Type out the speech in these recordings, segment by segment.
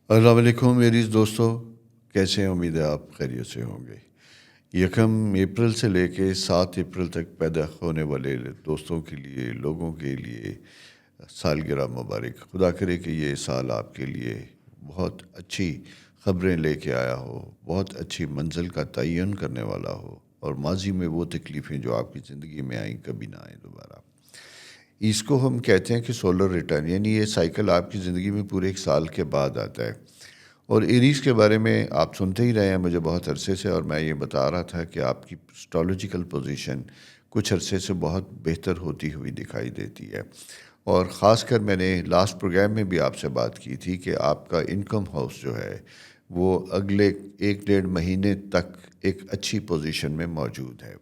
السلام علیکم میری دوستو، کیسے ہیں؟ امید ہے آپ خیریت سے ہوں گے۔ یکم اپریل سے لے کے 7 اپریل تک پیدا ہونے والے دوستوں کے لیے، لوگوں کے لیے سالگرہ مبارک۔ خدا کرے کہ یہ سال آپ کے لیے بہت اچھی خبریں لے کے آیا ہو، بہت اچھی منزل کا تعین کرنے والا ہو، اور ماضی میں وہ تکلیفیں جو آپ کی زندگی میں آئیں کبھی نہ آئیں دوبارہ۔ اس کو ہم کہتے ہیں کہ سولر ریٹرن، یعنی یہ سائیکل آپ کی زندگی میں پورے 1 سال کے بعد آتا ہے۔ اور ایریز کے بارے میں آپ سنتے ہی رہے ہیں مجھے بہت عرصے سے، اور میں یہ بتا رہا تھا کہ آپ کی اسٹرالوجیکل پوزیشن کچھ عرصے سے بہت بہتر ہوتی ہوئی دکھائی دیتی ہے۔ اور خاص کر میں نے لاسٹ پروگرام میں بھی آپ سے بات کی تھی کہ آپ کا انکم ہاؤس جو ہے وہ اگلے 1 ڈیڑھ مہینے تک ایک اچھی پوزیشن میں موجود ہے،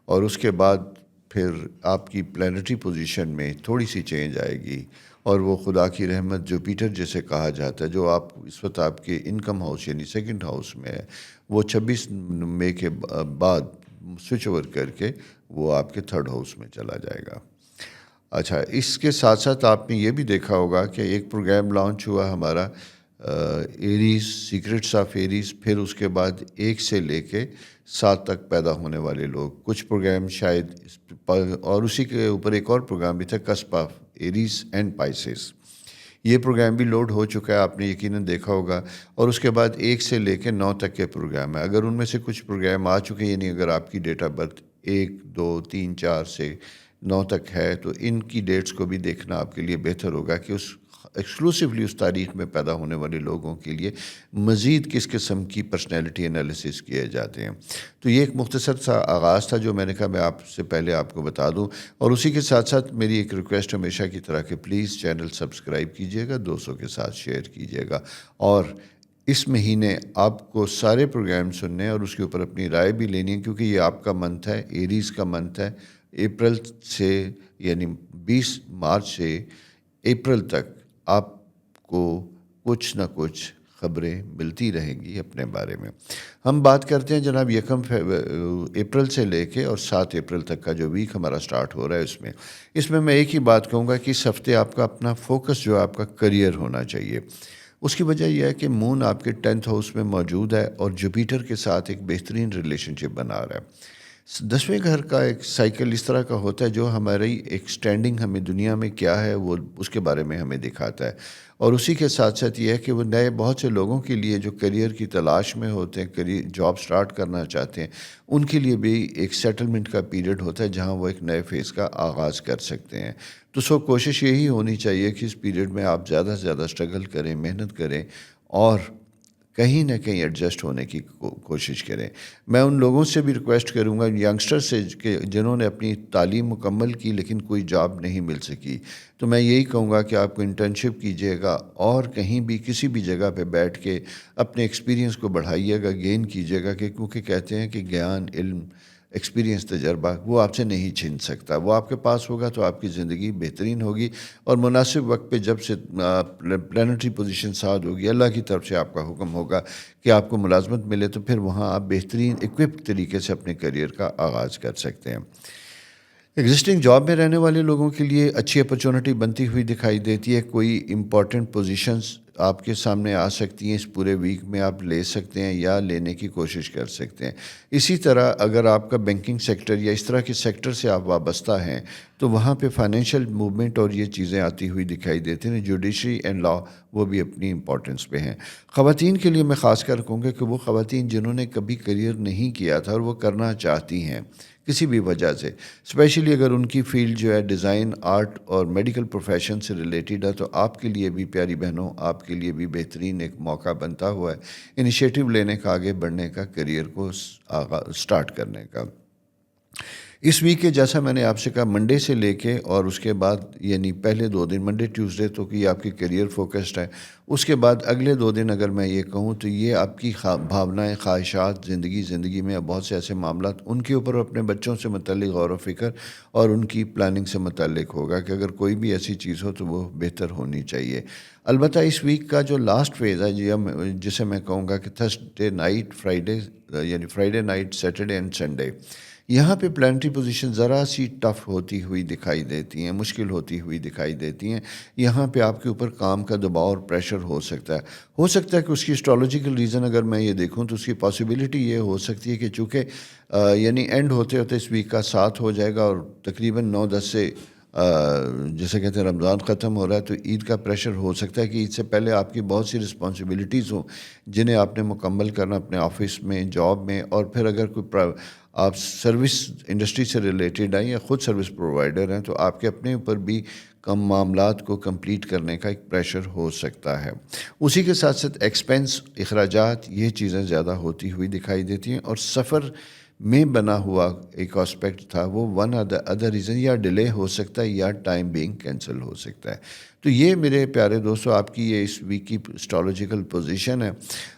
اور اس کے بعد پھر آپ کی پلانٹری پوزیشن میں تھوڑی سی چینج آئے گی، اور وہ خدا کی رحمت جوپیٹر جسے کہا جاتا ہے، جو آپ اس وقت آپ کے انکم ہاؤس یعنی سیکنڈ ہاؤس میں ہے، وہ 26 مئی کے بعد سوئچ اوور کر کے وہ آپ کے تھرڈ ہاؤس میں چلا جائے گا۔ اچھا، اس کے ساتھ ساتھ آپ نے یہ بھی دیکھا ہوگا کہ ایک پروگرام لانچ ہوا ہمارا ایریز، سیکرٹس آف ایریز، پھر اس کے بعد 1 سے لے کے 7 تک پیدا ہونے والے لوگ، کچھ پروگرام شاید اور اسی کے اوپر ایک اور پروگرام بھی تھا، کسپ آف ایریز اینڈ پائسز۔ یہ پروگرام بھی لوڈ ہو چکا ہے، آپ نے یقیناً دیکھا ہوگا۔ اور اس کے بعد 1 سے لے کے 9 تک کے پروگرام ہے۔ اگر ان میں سے کچھ پروگرام آ چکے، یعنی اگر آپ کی ڈیٹ آف برتھ 1 2 3 4 سے 9 تک ہے، تو ان کی ڈیٹس کو بھی دیکھنا آپ کے لیے بہتر ہوگا کہ ایکسکلوسیولی اس تاریخ میں پیدا ہونے والے لوگوں کے لیے مزید کس قسم کی پرسنالٹی انالیسس کیے جاتے ہیں۔ تو یہ ایک مختصر سا آغاز تھا جو میں نے کہا میں آپ سے پہلے آپ کو بتا دوں، اور اسی کے ساتھ ساتھ میری ایک ریکویسٹ ہمیشہ کی طرح کہ پلیز چینل سبسکرائب کیجیے گا، دوستوں کے ساتھ شیئر کیجیے گا، اور اس مہینے آپ کو سارے پروگرام سننے ہیں اور اس کے اوپر اپنی رائے بھی لینی ہے، کیونکہ یہ آپ کا منتھ ہے، ایریز کا منتھ ہے۔ اپریل سے یعنی 20 مارچ سے اپریل تک آپ کو کچھ نہ کچھ خبریں ملتی رہیں گی اپنے بارے میں۔ ہم بات کرتے ہیں جناب 1 اپریل سے لے کے اور 7 اپریل تک کا جو ویک ہمارا سٹارٹ ہو رہا ہے، اس میں ایک ہی بات کہوں گا کہ اس ہفتے آپ کا اپنا فوکس جو ہے آپ کا کریئر ہونا چاہیے۔ اس کی وجہ یہ ہے کہ مون آپ کے 10th ہاؤس میں موجود ہے اور جوپیٹر کے ساتھ ایک بہترین ریلیشن شپ بنا رہا ہے۔ 10ویں گھر کا ایک سائیکل اس طرح کا ہوتا ہے جو ہماری ایک سٹینڈنگ ہمیں دنیا میں کیا ہے وہ اس کے بارے میں ہمیں دکھاتا ہے، اور اسی کے ساتھ ساتھ یہ ہے کہ وہ نئے بہت سے لوگوں کے لیے جو کریئر کی تلاش میں ہوتے ہیں، کریئر جاب سٹارٹ کرنا چاہتے ہیں، ان کے لیے بھی ایک سیٹلمنٹ کا پیریڈ ہوتا ہے جہاں وہ ایک نئے فیز کا آغاز کر سکتے ہیں۔ تو کوشش یہی ہونی چاہیے کہ اس پیریڈ میں آپ زیادہ سے زیادہ اسٹرگل کریں، محنت کریں، اور کہیں نہ کہیں ایڈجسٹ ہونے کی کوشش کریں۔ میں ان لوگوں سے بھی ریکویسٹ کروں گا، ینگسٹر سے، کہ جنہوں نے اپنی تعلیم مکمل کی لیکن کوئی جاب نہیں مل سکی، تو میں یہی کہوں گا کہ آپ کو انٹرنشپ کیجیے گا، اور کہیں بھی کسی بھی جگہ پہ بیٹھ کے اپنے ایکسپیرینس کو بڑھائیے گا، گین کیجیے گا، کہ کیونکہ کہتے ہیں کہ گیان، علم، ایکسپیرینس، تجربہ وہ آپ سے نہیں چھن سکتا۔ وہ آپ کے پاس ہوگا تو آپ کی زندگی بہترین ہوگی، اور مناسب وقت پہ جب سے پلانٹری پوزیشن ساتھ ہوگی، اللہ کی طرف سے آپ کا حکم ہوگا کہ آپ کو ملازمت ملے، تو پھر وہاں آپ بہترین اکوپڈ طریقے سے اپنے کریئر کا آغاز کر سکتے ہیں۔ ایگزسٹنگ جاب میں رہنے والے لوگوں کے لیے اچھی اپرچونٹی بنتی ہوئی دکھائی دیتی ہے۔ کوئی امپورٹنٹ پوزیشنز آپ کے سامنے آ سکتی ہیں، اس پورے ویک میں آپ لے سکتے ہیں یا لینے کی کوشش کر سکتے ہیں۔ اسی طرح اگر آپ کا بینکنگ سیکٹر یا اس طرح کے سیکٹر سے آپ وابستہ ہیں تو وہاں پہ فائنینشیل موومنٹ اور یہ چیزیں آتی ہوئی دکھائی دیتی ہیں۔ جوڈیشری اینڈ لا وہ بھی اپنی امپورٹنس پہ ہیں۔ خواتین کے لیے میں خاص کر کہوں گا کہ وہ خواتین جنہوں نے کبھی کریئر نہیں کیا تھا اور وہ کرنا چاہتی ہیں کسی بھی وجہ سے، اسپیشلی اگر ان کی فیلڈ جو ہے ڈیزائن، آرٹ اور میڈیکل پروفیشن سے ریلیٹڈ ہے، تو آپ کے لیے بھی پیاری بہنوں، آپ کے لیے بھی بہترین ایک موقع بنتا ہوا ہے انیشیٹو لینے کا، آگے بڑھنے کا، کریئر کو سٹارٹ کرنے کا۔ اس ویک کے جیسا میں نے آپ سے کہا، منڈے سے لے کے اور اس کے بعد یعنی پہلے 2 دن منڈے ٹیوزڈے تو کہ آپ کی کریئر فوکسڈ ہے، اس کے بعد اگلے 2 دن اگر میں یہ کہوں تو یہ آپ کی بھاونائیں، خواہشات، زندگی میں بہت سے ایسے معاملات ان کے اوپر اپنے بچوں سے متعلق غور و فکر اور ان کی پلاننگ سے متعلق ہوگا کہ اگر کوئی بھی ایسی چیز ہو تو وہ بہتر ہونی چاہیے۔ البتہ اس ویک کا جو لاسٹ فیز ہے جسے میں کہوں گا کہ تھرسڈے نائٹ، فرائیڈے، یعنی Friday night, Saturday and Sunday, یہاں پہ پلانٹری پوزیشن ذرا سی ٹف ہوتی ہوئی دکھائی دیتی ہیں، مشکل ہوتی ہوئی دکھائی دیتی ہیں. یہاں پہ آپ کے اوپر کام کا دباؤ اور پریشر ہو سکتا ہے کہ اس کی اسٹرالوجیکل ریزن اگر میں یہ دیکھوں تو اس کی پاسبلٹی یہ ہو سکتی ہے کہ چونکہ یعنی اینڈ ہوتے ہوتے اس ویک کا 7 ہو جائے گا اور تقریباً 9-10 سے جیسے کہتے ہیں رمضان ختم ہو رہا ہے، تو عید کا پریشر ہو سکتا ہے کہ عید سے پہلے آپ کی بہت سی رسپانسبلٹیز ہوں جنہیں آپ نے مکمل کرنا اپنے آفس میں، جاب میں، اور پھر اگر کوئی آپ سروس انڈسٹری سے ریلیٹڈ ہیں یا خود سروس پرووائڈر ہیں تو آپ کے اپنے اوپر بھی کم معاملات کو کمپلیٹ کرنے کا ایک پریشر ہو سکتا ہے. اسی کے ساتھ ساتھ ایکسپینس، اخراجات، یہ چیزیں زیادہ ہوتی ہوئی دکھائی دیتی ہیں. اور سفر میں بنا ہوا ایک آسپیکٹ تھا وہ ون ادر ریزن یا ڈیلے ہو سکتا ہے یا ٹائم بینگ کینسل ہو سکتا ہے. تو یہ میرے پیارے دوستو آپ کی یہ اس ویک کی اسٹرالوجیکل پوزیشن ہے.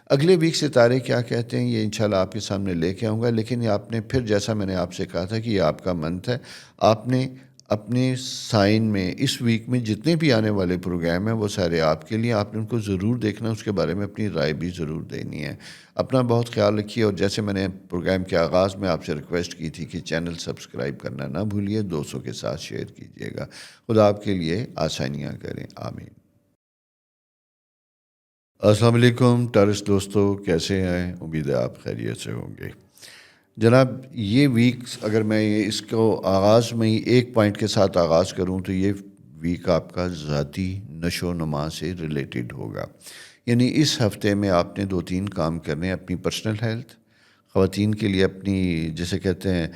اگلے ویک ستارے کیا کہتے ہیں یہ انشاءاللہ آپ کے سامنے لے کے آؤں گا. لیکن آپ نے پھر جیسا میں نے آپ سے کہا تھا کہ یہ آپ کا منتھ ہے، آپ نے اپنے سائن میں اس ویک میں جتنے بھی آنے والے پروگرام ہیں وہ سارے آپ کے لیے، آپ نے ان کو ضرور دیکھنا، اس کے بارے میں اپنی رائے بھی ضرور دینی ہے. اپنا بہت خیال رکھیے، اور جیسے میں نے پروگرام کے آغاز میں آپ سے ریکویسٹ کی تھی کہ چینل سبسکرائب کرنا نہ بھولیے، دوستوں کے ساتھ شیئر کیجیے گا. خدا آپ کے لیے آسانیاں کریں، آمین. السلام علیکم ٹارس دوستو، کیسے ہیں؟ امید ہے آپ خیریت سے ہوں گے. جناب یہ ویک اگر میں اس کو آغاز میں ہی ایک پوائنٹ کے ساتھ آغاز کروں تو یہ ویک آپ کا ذاتی نشو و نما سے ریلیٹڈ ہوگا. یعنی اس ہفتے میں آپ نے 2-3 کام کرنے ہیں: اپنی پرسنل ہیلتھ، خواتین کے لیے اپنی جسے کہتے ہیں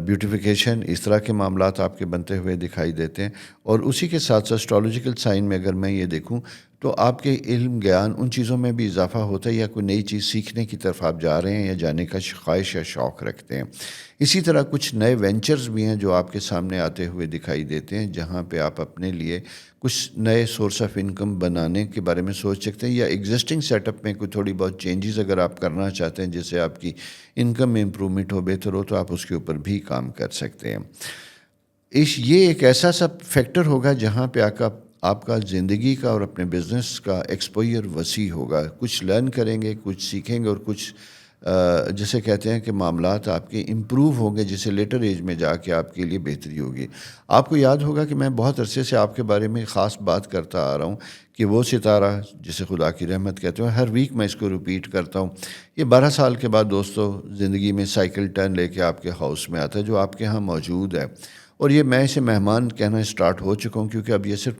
بیوٹیفیکیشن، اس طرح کے معاملات آپ کے بنتے ہوئے دکھائی دیتے ہیں. اور اسی کے ساتھ ساتھ اسٹرالوجیکل سائن میں اگر میں یہ دیکھوں تو آپ کے علم، گیان، ان چیزوں میں بھی اضافہ ہوتا ہے، یا کوئی نئی چیز سیکھنے کی طرف آپ جا رہے ہیں یا جانے کا خواہش یا شوق رکھتے ہیں. اسی طرح کچھ نئے وینچرز بھی ہیں جو آپ کے سامنے آتے ہوئے دکھائی دیتے ہیں، جہاں پہ آپ اپنے لیے کچھ نئے سورس آف انکم بنانے کے بارے میں سوچ سکتے ہیں، یا ایگزسٹنگ سیٹ اپ میں کوئی تھوڑی بہت چینجز اگر آپ کرنا چاہتے ہیں جس سے آپ کی انکم میں امپرومنٹ ہو، بہتر ہو، تو آپ اس کے اوپر بھی کام کر سکتے ہیں. یہ ایک ایسا سا فیکٹر ہوگا جہاں پہ آپ کا زندگی کا اور اپنے بزنس کا ایکسپوئر وسیع ہوگا. کچھ لرن کریں گے، کچھ سیکھیں گے، اور کچھ جسے کہتے ہیں کہ معاملات آپ کے امپروو ہوں گے، جسے لیٹر ایج میں جا کے آپ کے لیے بہتری ہوگی. آپ کو یاد ہوگا کہ میں بہت عرصے سے آپ کے بارے میں خاص بات کرتا آ رہا ہوں کہ وہ ستارہ جسے خدا کی رحمت کہتے ہیں، ہر ویک میں اس کو ریپیٹ کرتا ہوں. یہ 12 سال کے بعد دوستو زندگی میں سائیکل ٹرن لے کے آپ کے ہاؤس میں آتا ہے، جو آپ کے ہاں موجود ہے. اور یہ میں اسے مہمان کہنا اسٹارٹ ہو چکا ہوں، کیونکہ اب یہ صرف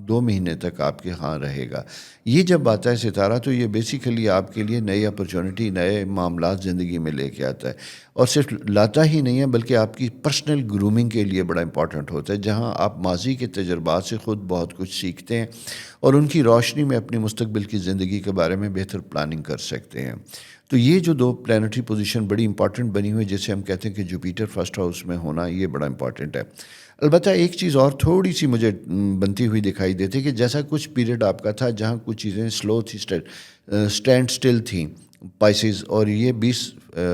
2 مہینے تک آپ کے ہاں رہے گا. یہ جب آتا ہے ستارہ تو یہ بیسیکلی آپ کے لیے نئی اپرچونٹی، نئے معاملات زندگی میں لے کے آتا ہے. اور صرف لاتا ہی نہیں ہے بلکہ آپ کی پرسنل گرومنگ کے لیے بڑا امپورٹنٹ ہوتا ہے، جہاں آپ ماضی کے تجربات سے خود بہت کچھ سیکھتے ہیں اور ان کی روشنی میں اپنی مستقبل کی زندگی کے بارے میں بہتر پلاننگ کر سکتے ہیں. تو یہ جو 2 پلانٹری پوزیشن بڑی امپورٹنٹ بنی ہوئی، جسے ہم کہتے ہیں کہ جوپیٹر فرسٹ ہاؤس میں ہونا، یہ بڑا امپورٹنٹ ہے. البتہ ایک چیز اور تھوڑی سی مجھے بنتی ہوئی دکھائی دیتی کہ جیسا کچھ پیریڈ آپ کا تھا جہاں کچھ چیزیں سلو تھی، اسٹینڈ سٹل تھیں پائسز، اور یہ 20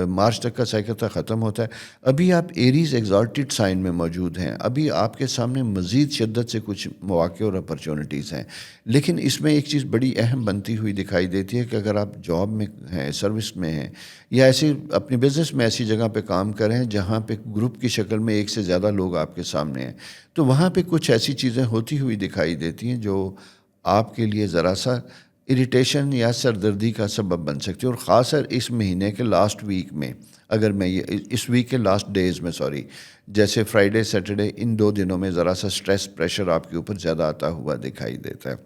مارچ تک کا سائیکل تک ختم ہوتا ہے. ابھی آپ ایریز ایگزالٹڈ سائن میں موجود ہیں، ابھی آپ کے سامنے مزید شدت سے کچھ مواقع اور اپرچونٹیز ہیں. لیکن اس میں ایک چیز بڑی اہم بنتی ہوئی دکھائی دیتی ہے کہ اگر آپ جاب میں ہیں، سروس میں ہیں، یا ایسی اپنی بزنس میں ایسی جگہ پہ کام کریں جہاں پہ گروپ کی شکل میں ایک سے زیادہ لوگ آپ کے سامنے ہیں، تو وہاں پہ کچھ ایسی چیزیں ہوتی ہوئی دکھائی دیتی ہیں جو آپ کے لیے ذرا سا اریٹیشن یا سردردی کا سبب بن سکتی ہے. اور خاص کر اس مہینے کے لاسٹ ویک میں، اگر میں اس ویک کے لاسٹ ڈیز میں جیسے فرائیڈے، سیٹرڈے، ان 2 دنوں میں ذرا سا سٹریس، پریشر آپ کے اوپر زیادہ آتا ہوا دکھائی دیتا ہے.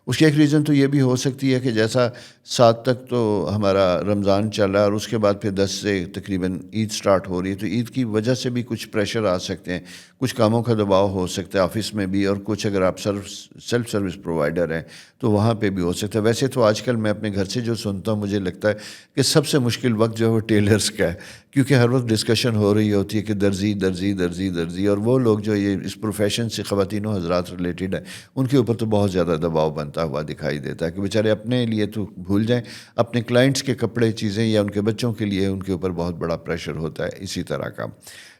اس کی ایک ریزن تو یہ بھی ہو سکتی ہے کہ جیسا 7 تک تو ہمارا رمضان چل رہا ہے اور اس کے بعد پھر 10 سے تقریباً عید سٹارٹ ہو رہی ہے، تو عید کی وجہ سے بھی کچھ پریشر آ سکتے ہیں، کچھ کاموں کا دباؤ ہو سکتا ہے آفس میں بھی، اور کچھ اگر آپ سیلف سروس پرووائڈر ہیں تو وہاں پہ بھی ہو سکتا ہے. ویسے تو آج کل میں اپنے گھر سے جو سنتا ہوں مجھے لگتا ہے کہ سب سے مشکل وقت جو ہے وہ ٹیلرز کا ہے، کیونکہ ہر وقت ڈسکشن ہو رہی ہوتی ہے کہ درزی درزی درزی درزی، اور وہ لوگ جو یہ اس پروفیشن سے خواتین و حضرات ریلیٹڈ ہیں ان کے اوپر تو بہت زیادہ دباؤ بنتا ہوا دکھائی دیتا ہے کہ بیچارے اپنے لیے تو بھول جائیں، اپنے کلائنٹس کے کپڑے، چیزیں، یا ان کے بچوں کے لیے ان کے اوپر بہت بڑا پریشر ہوتا ہے اسی طرح کا.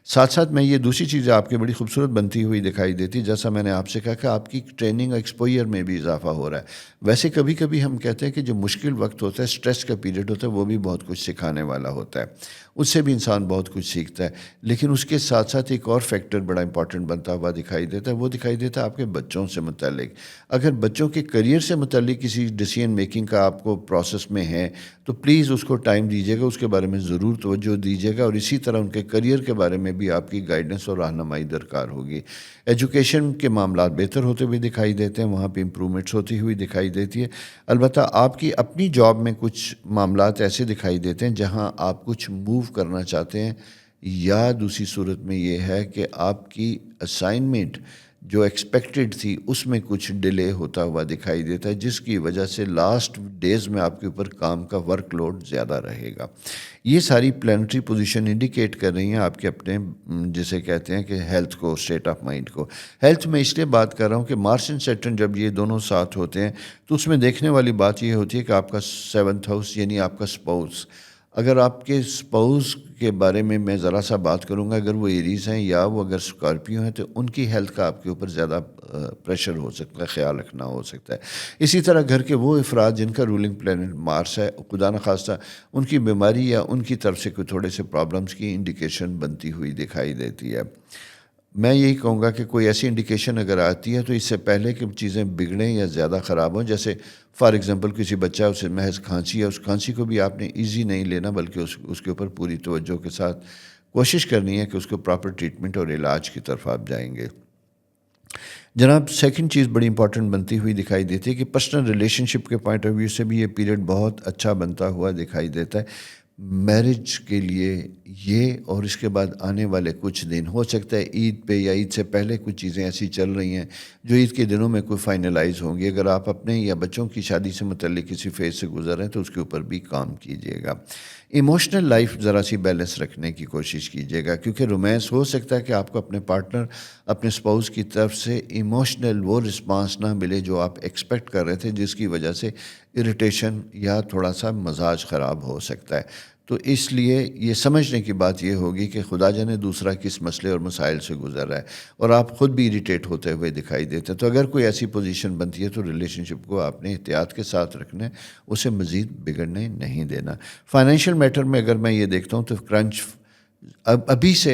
ساتھ ساتھ میں یہ دوسری چیزیں آپ کی بڑی خوبصورت بنتی ہوئی دکھائی دیتی، جیسا میں نے آپ سے کہا کہ آپ کی ٹریننگ ایکسپوئر میں بھی اضافہ ہو رہا ہے۔ ویسے کبھی کبھی ہم کہتے ہیں کہ جو مشکل وقت ہوتا ہے، سٹریس کا پیریڈ ہوتا ہے، وہ بھی بہت کچھ سکھانے والا ہوتا ہے، اس سے بھی انسان بہت کچھ سیکھتا ہے۔ لیکن اس کے ساتھ ساتھ ایک اور فیکٹر بڑا امپورٹنٹ بنتا ہوا دکھائی دیتا ہے، وہ دکھائی دیتا ہے آپ کے بچوں سے متعلق۔ اگر بچوں کے کریئر سے متعلق کسی ڈیسیژن میکنگ کا آپ کو پروسیس میں ہے تو پلیز اس کو ٹائم دیجیے گا، اس کے بارے میں ضرور توجہ دیجیے گا، اور اسی طرح ان کے کریئر کے بارے میں بھی آپ کی گائیڈنس اور رہنمائی درکار ہوگی۔ ایجوکیشن کے معاملات بہتر ہوتے ہوئے دکھائی دیتے ہیں، وہاں پہ امپرومنٹس ہوتی ہوئی دکھائی دیتی ہے۔ البتہ آپ کی اپنی جاب میں کچھ معاملات ایسے دکھائی دیتے ہیں جہاں آپ کچھ موو کرنا چاہتے ہیں، یا دوسری صورت میں یہ ہے کہ آپ کی اسائنمنٹ جو ایکسپیکٹڈ تھی اس میں کچھ ڈیلے ہوتا ہوا دکھائی دیتا ہے، جس کی وجہ سے لاسٹ ڈیز میں آپ کے اوپر کام کا ورک لوڈ زیادہ رہے گا۔ یہ ساری پلانٹری پوزیشن انڈیکیٹ کر رہی ہیں آپ کے اپنے جسے کہتے ہیں کہ ہیلتھ کو، اسٹیٹ آف مائنڈ کو۔ ہیلتھ میں اس لیے بات کر رہا ہوں کہ مارس اینڈ سیٹرن جب یہ دونوں ساتھ ہوتے ہیں تو اس میں دیکھنے والی بات یہ ہوتی ہے کہ آپ کا 7th ہاؤس یعنی آپ کا سپاؤس، اگر آپ کے سپاؤس کے بارے میں ذرا سا بات کروں گا، اگر وہ ایریز ہیں یا وہ اگر اسکارپیو ہیں تو ان کی ہیلتھ کا آپ کے اوپر زیادہ پریشر ہو سکتا ہے، خیال رکھنا ہو سکتا ہے۔ اسی طرح گھر کے وہ افراد جن کا رولنگ پلانٹ مارس ہے، خدا نخواستہ ان کی بیماری یا ان کی طرف سے کوئی تھوڑے سے پرابلمس کی انڈیکیشن بنتی ہوئی دکھائی دیتی ہے۔ میں یہی کہوں گا کہ کوئی ایسی انڈیکیشن اگر آتی ہے تو اس سے پہلے کہ چیزیں بگڑیں یا زیادہ خراب ہوں، جیسے فار ایگزامپل کسی بچہ اسے محض کھانسی ہے، اس کھانسی کو بھی آپ نے ایزی نہیں لینا، بلکہ اس کے اوپر پوری توجہ کے ساتھ کوشش کرنی ہے کہ اس کو پراپر ٹریٹمنٹ اور علاج کی طرف آپ جائیں گے۔ جناب، سیکنڈ چیز بڑی امپورٹنٹ بنتی ہوئی دکھائی دیتی ہے کہ پرسنل ریلیشن شپ کے پوائنٹ آف ویو سے بھی یہ پیریڈ بہت اچھا بنتا ہوا دکھائی دیتا ہے۔ میرج کے لیے یہ اور اس کے بعد آنے والے کچھ دن، ہو سکتا ہے عید پہ یا عید سے پہلے کچھ چیزیں ایسی چل رہی ہیں جو عید کے دنوں میں کوئی فائنلائز ہوں گی۔ اگر آپ اپنے یا بچوں کی شادی سے متعلق کسی فیز سے گزر رہے ہیں تو اس کے اوپر بھی کام کیجیے گا۔ ایموشنل لائف ذرا سی بیلنس رکھنے کی کوشش کیجیے گا، کیونکہ رومانس ہو سکتا ہے کہ آپ کو اپنے پارٹنر، اپنے اسپاؤس کی طرف سے ایموشنل وہ رسپانس نہ ملے جو آپ ایکسپیکٹ کر رہے تھے، جس کی وجہ سے اریٹیشن یا تھوڑا سا مزاج خراب ہو سکتا ہے۔ تو اس لیے یہ سمجھنے کی بات یہ ہوگی کہ خدا جانے دوسرا کس مسئلے اور مسائل سے گزر رہا ہے، اور آپ خود بھی اریٹیٹ ہوتے ہوئے دکھائی دیتے ہیں۔ تو اگر کوئی ایسی پوزیشن بنتی ہے تو ریلیشن شپ کو آپ نے احتیاط کے ساتھ رکھنا ہے، اسے مزید بگڑنے نہیں دینا۔ فائنینشیل میٹر میں اگر میں یہ دیکھتا ہوں تو کرنچ ابھی سے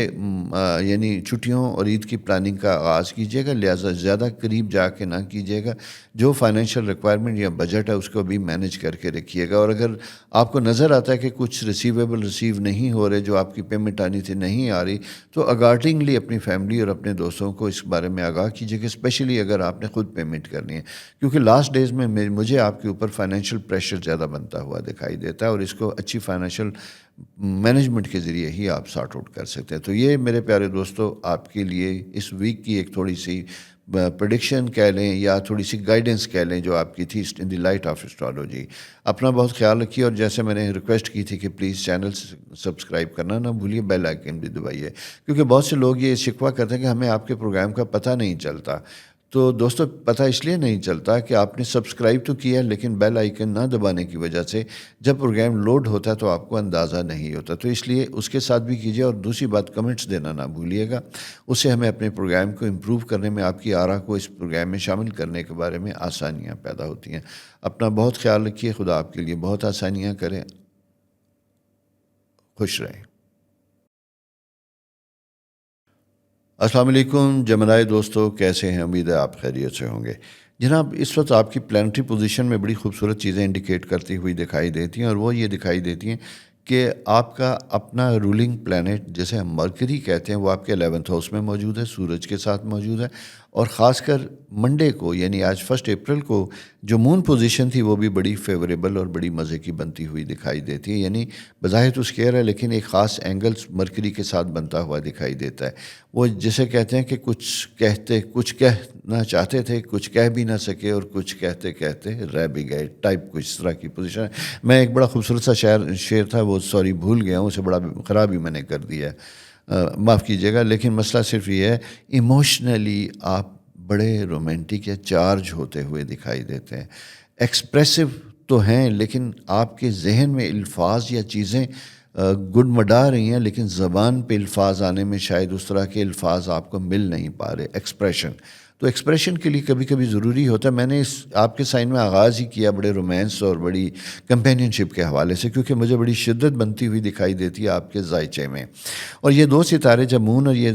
یعنی چھٹیوں اور عید کی پلاننگ کا آغاز کیجیے گا، لہٰذا زیادہ قریب جا کے نہ کیجیے گا۔ جو فائنینشیل ریکوائرمنٹ یا بجٹ ہے اس کو بھی مینیج کر کے رکھیے گا، اور اگر آپ کو نظر آتا ہے کہ کچھ ریسیو نہیں ہو رہے، جو آپ کی پیمنٹ آنی تھی نہیں آ رہی، تو اکارڈنگلی اپنی فیملی اور اپنے دوستوں کو اس بارے میں آگاہ کیجیے گا، اسپیشلی اگر آپ نے خود پیمنٹ کرنی ہے، کیونکہ لاسٹ ڈیز میں مجھے آپ کے اوپر فائنینشیل پریشر زیادہ بنتا ہوا دکھائی دیتا ہے، اور اس کو اچھی فائنینشیل مینجمنٹ کے ذریعے ہی آپ سارٹ آؤٹ کر سکتے ہیں۔ تو یہ میرے پیارے دوستو آپ کے لیے اس ویک کی ایک تھوڑی سی پریڈکشن کہہ لیں یا تھوڑی سی گائیڈنس کہہ لیں جو آپ کی تھی ان دی لائٹ آف اسٹرالوجی۔ اپنا بہت خیال رکھیے، اور جیسے میں نے ریکویسٹ کی تھی کہ پلیز چینل سبسکرائب کرنا نہ بھولیے، بیل آئیکن بھی دبائیے، کیونکہ بہت سے لوگ یہ شکوہ کرتے ہیں کہ ہمیں آپ کے پروگرام کا پتہ نہیں چلتا۔ تو دوستو، پتہ اس لیے نہیں چلتا کہ آپ نے سبسکرائب تو کیا لیکن بیل آئیکن نہ دبانے کی وجہ سے جب پروگرام لوڈ ہوتا ہے تو آپ کو اندازہ نہیں ہوتا۔ تو اس لیے اس کے ساتھ بھی کیجیے، اور دوسری بات کمنٹس دینا نہ بھولیے گا، اس سے ہمیں اپنے پروگرام کو امپروو کرنے میں، آپ کی آراء کو اس پروگرام میں شامل کرنے کے بارے میں آسانیاں پیدا ہوتی ہیں۔ اپنا بہت خیال رکھیے، خدا آپ کے لیے بہت آسانیاں کریں، خوش رہیں۔ السلام علیکم جمنائے دوستو، کیسے ہیں؟ امید ہے آپ خیریت سے ہوں گے۔ جناب، اس وقت آپ کی پلانٹری پوزیشن میں بڑی خوبصورت چیزیں انڈیکیٹ کرتی ہوئی دکھائی دیتی ہیں، اور وہ یہ دکھائی دیتی ہیں کہ آپ کا اپنا رولنگ پلانٹ جسے ہم مرکری کہتے ہیں وہ آپ کے 11th ہاؤس میں موجود ہے، سورج کے ساتھ موجود ہے، اور خاص کر منڈے کو یعنی آج 1 اپریل کو جو مون پوزیشن تھی وہ بھی بڑی فیوریبل اور بڑی مزے کی بنتی ہوئی دکھائی دیتی ہے، یعنی بظاہر تو اسکیئر ہے لیکن ایک خاص اینگل مرکری کے ساتھ بنتا ہوا دکھائی دیتا ہے۔ وہ جسے کہتے ہیں کہ کچھ کہنا چاہتے تھے، کچھ کہہ بھی نہ سکے، اور کچھ کہتے کہتے رہ بھی گئے ٹائپ کچھ اس طرح کی پوزیشن ہے۔ میں ایک بڑا خوبصورت سا شعر تھا، وہ سوری بھول گیا ہوں، اسے بڑا خراب ہی میں نے کر دیا ہے، معاف کیجیے گا، لیکن مسئلہ صرف یہ ہے ایموشنلی آپ بڑے رومانٹک یا چارج ہوتے ہوئے دکھائی دیتے ہیں۔ ایکسپریسو تو ہیں لیکن آپ کے ذہن میں الفاظ یا چیزیں گڈمڈا رہی ہیں، لیکن زبان پہ الفاظ آنے میں شاید اس طرح کے الفاظ آپ کو مل نہیں پا رہے، ایکسپریشن. تو ایکسپریشن کے لیے کبھی کبھی ضروری ہوتا ہے. میں نے اس آپ کے سائن میں آغاز ہی کیا بڑے رومانس اور بڑی کمپینین شپ کے حوالے سے، کیونکہ مجھے بڑی شدت بنتی ہوئی دکھائی دیتی ہے آپ کے ذائچے میں. اور یہ دو ستارے جب مون اور یہ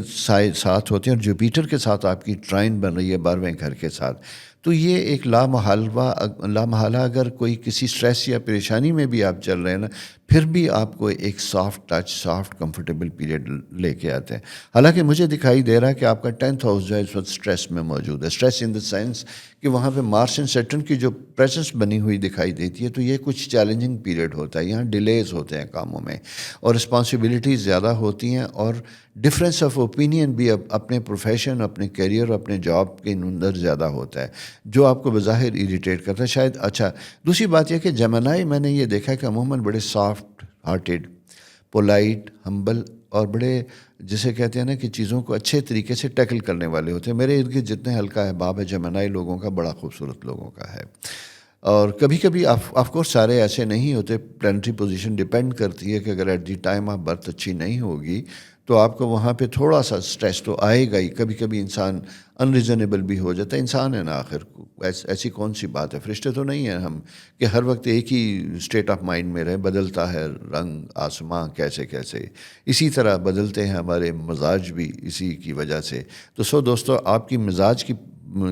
ساتھ ہوتے ہیں اور جوپیٹر کے ساتھ آپ کی ٹرائن بن رہی ہے 12ویں گھر کے ساتھ، تو یہ ایک لامحالہ اگر کوئی کسی سٹریس یا پریشانی میں بھی آپ چل رہے ہیں نا، پھر بھی آپ کو ایک soft touch, soft comfortable period لے کے آتے ہیں. حالانکہ مجھے دکھائی دے رہا ہے کہ آپ کا 10th ہاؤس جو ہے اس وقت اسٹریس میں موجود ہے. اسٹریس ان دا سینس کہ وہاں پہ مارس اینڈ سیٹرن کی جو پریزنس بنی ہوئی دکھائی دیتی ہے، تو یہ کچھ چیلنجنگ پیریڈ ہوتا ہے. یہاں ڈیلیز ہوتے ہیں کاموں میں اور رسپانسبلٹیز زیادہ ہوتی ہیں، اور ڈفرینس آف اوپینین بھی اپنے پروفیشن، اپنے کیریئر، اپنے جاب کے اندر زیادہ ہوتا ہے، جو آپ کو بظاہر اریٹیٹ کرتا ہے شاید. اچھا، دوسری بات یہ کہ جیمنائی میں نے یہ دیکھا کہ عموماً بڑے سافٹ ہارٹیڈ، پولائٹ، ہمبل اور بڑے جسے کہتے ہیں نا کہ چیزوں کو اچھے طریقے سے ٹیکل کرنے والے ہوتے ہیں. میرے ارد گرد جتنے ہلکا احباب ہے جیمنائی لوگوں کا، بڑا خوبصورت لوگوں کا ہے. اور کبھی کبھی آف کورس سارے ایسے نہیں ہوتے، پلانٹری پوزیشن ڈیپینڈ کرتی ہے کہ اگر at the time of birth اچھی نہیں ہوگی تو آپ کو وہاں پہ تھوڑا سا اسٹریس تو آئے گا ہی. کبھی کبھی انسان انریزنیبل بھی ہو جاتا ہے. انسان ہے نا آخر، ایسی کون سی بات ہے، فرشتے تو نہیں ہیں ہم کہ ہر وقت ایک ہی اسٹیٹ آف مائنڈ میں رہے. بدلتا ہے رنگ آسماں کیسے کیسے، اسی طرح بدلتے ہیں ہمارے مزاج بھی اسی کی وجہ سے. تو دوستو، آپ کی مزاج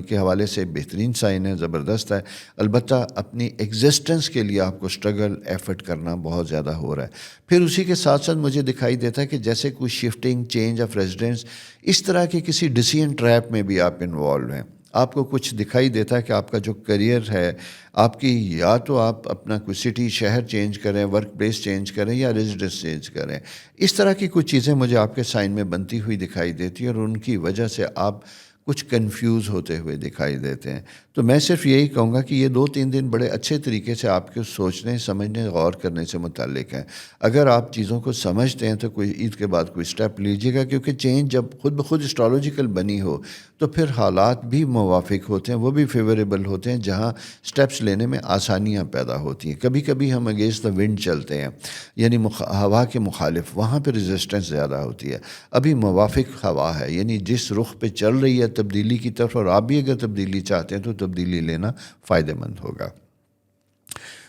کے حوالے سے بہترین سائن ہے، زبردست ہے. البتہ اپنی ایگزسٹنس کے لیے آپ کو اسٹرگل ایفرٹ کرنا بہت زیادہ ہو رہا ہے. پھر اسی کے ساتھ ساتھ مجھے دکھائی دیتا ہے کہ جیسے کوئی شفٹنگ، چینج آف ریزیڈنس، اس طرح کے کسی ڈیسیژن ٹریپ میں بھی آپ انوالو ہیں. آپ کو کچھ دکھائی دیتا ہے کہ آپ کا جو کریئر ہے، آپ کی یا تو آپ اپنا کوئی سٹی، شہر چینج کریں، ورک پلیس چینج کریں، یا ریزیڈنس چینج کریں. اس طرح کی کچھ چیزیں مجھے آپ کے سائن میں بنتی ہوئی دکھائی دیتی ہیں، اور ان کی وجہ سے آپ کچھ کنفیوز ہوتے ہوئے دکھائی دیتے ہیں. تو میں صرف یہی کہوں گا کہ یہ 2-3 دن بڑے اچھے طریقے سے آپ کے سوچنے، سمجھنے، غور کرنے سے متعلق ہیں. اگر آپ چیزوں کو سمجھتے ہیں تو کوئی عید کے بعد کوئی سٹیپ لیجیے گا، کیونکہ چینج جب خود بخود اسٹرالوجیکل بنی ہو تو پھر حالات بھی موافق ہوتے ہیں، وہ بھی فیوریبل ہوتے ہیں، جہاں سٹیپس لینے میں آسانیاں پیدا ہوتی ہیں. کبھی کبھی ہم اگینسٹ دا ونڈ چلتے ہیں، یعنی ہوا کے مخالف، وہاں پہ ریزسٹنس زیادہ ہوتی ہے. ابھی موافق ہوا ہے، یعنی جس رخ پہ چل رہی ہے تبدیلی کی طرف، اور آپ بھی اگر تبدیلی چاہتے ہیں تو تبدیلی لینا فائدہ مند ہوگا.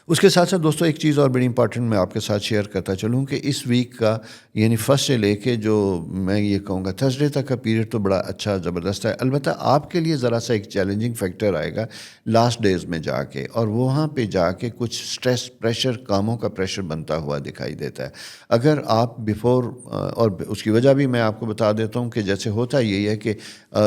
اس کے ساتھ ساتھ دوستو ایک چیز اور بڑی امپارٹنٹ میں آپ کے ساتھ شیئر کرتا چلوں کہ اس ویک کا، یعنی فرسٹ سے لے کے جو میں یہ کہوں گا تھرسڈے تک کا پیریڈ تو بڑا اچھا زبردست ہے. البتہ آپ کے لیے ذرا سا ایک چیلنجنگ فیکٹر آئے گا لاسٹ ڈیز میں جا کے، اور وہاں پہ جا کے کچھ سٹریس، پریشر، کاموں کا پریشر بنتا ہوا دکھائی دیتا ہے. اگر آپ بیفور، اور اس کی وجہ بھی میں آپ کو بتا دیتا ہوں کہ جیسے ہوتا یہی ہے کہ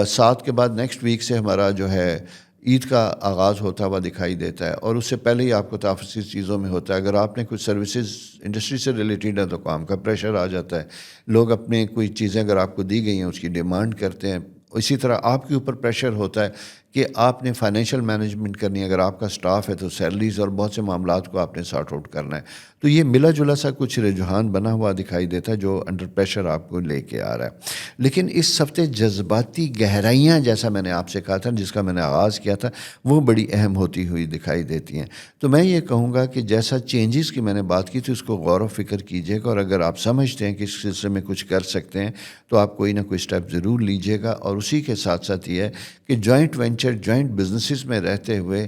7 کے بعد نیکسٹ ویک سے ہمارا جو ہے عید کا آغاز ہوتا ہوا دکھائی دیتا ہے، اور اس سے پہلے ہی آپ کو تفصیل چیزوں میں ہوتا ہے. اگر آپ نے کچھ سروسز انڈسٹری سے ریلیٹڈ ہے تو کام کا پریشر آ جاتا ہے. لوگ اپنے کوئی چیزیں اگر آپ کو دی گئی ہیں اس کی ڈیمانڈ کرتے ہیں. اسی طرح آپ کے اوپر پریشر ہوتا ہے کہ آپ نے فائنینشیل مینجمنٹ کرنی ہے. اگر آپ کا سٹاف ہے تو سیلریز اور بہت سے معاملات کو آپ نے سارٹ آؤٹ کرنا ہے. تو یہ ملا جلا سا کچھ رجحان بنا ہوا دکھائی دیتا ہے جو انڈر پریشر آپ کو لے کے آ رہا ہے. لیکن اس ہفتے جذباتی گہرائیاں، جیسا میں نے آپ سے کہا تھا، جس کا میں نے آغاز کیا تھا، وہ بڑی اہم ہوتی ہوئی دکھائی دیتی ہیں. تو میں یہ کہوں گا کہ جیسا چینجز کی میں نے بات کی تھی اس کو غور و فکر کیجیے گا، اور اگر آپ سمجھتے ہیں کہ اس سلسلے میں کچھ کر سکتے ہیں تو آپ کوئی نہ کوئی سٹیپ ضرور لیجیے گا. اور اسی کے ساتھ ساتھ یہ ہے کہ جوائنٹ وینچر، جوائنٹ بزنسز میں رہتے ہوئے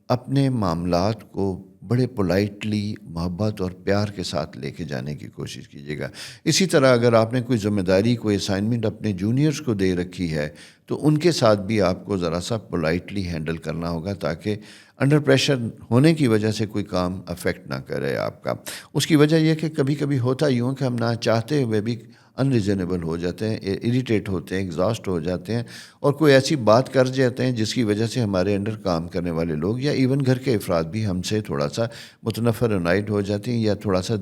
اپنے معاملات کو بڑے پولائٹلی، محبت اور پیار کے ساتھ لے کے جانے کی کوشش کیجیے گا. اسی طرح اگر آپ نے کوئی ذمہ داری، کوئی اسائنمنٹ اپنے جونیئرز کو دے رکھی ہے تو ان کے ساتھ بھی آپ کو ذرا سا پولائٹلی ہینڈل کرنا ہوگا، تاکہ انڈر پریشر ہونے کی وجہ سے کوئی کام افیکٹ نہ کرے آپ کا. اس کی وجہ یہ کہ کبھی کبھی ہوتا یوں کہ ہم نہ چاہتے ہوئے بھی انریزنیبل ہو جاتے ہیں، اریٹیٹ ہوتے ہیں، ایگزاسٹ ہو جاتے ہیں، اور کوئی ایسی بات کر جاتے ہیں جس کی وجہ سے ہمارے انڈر کام کرنے والے لوگ یا ایون گھر کے افراد بھی ہم سے تھوڑا سا متنفر، انائڈ ہو جاتی ہیں، یا تھوڑا سا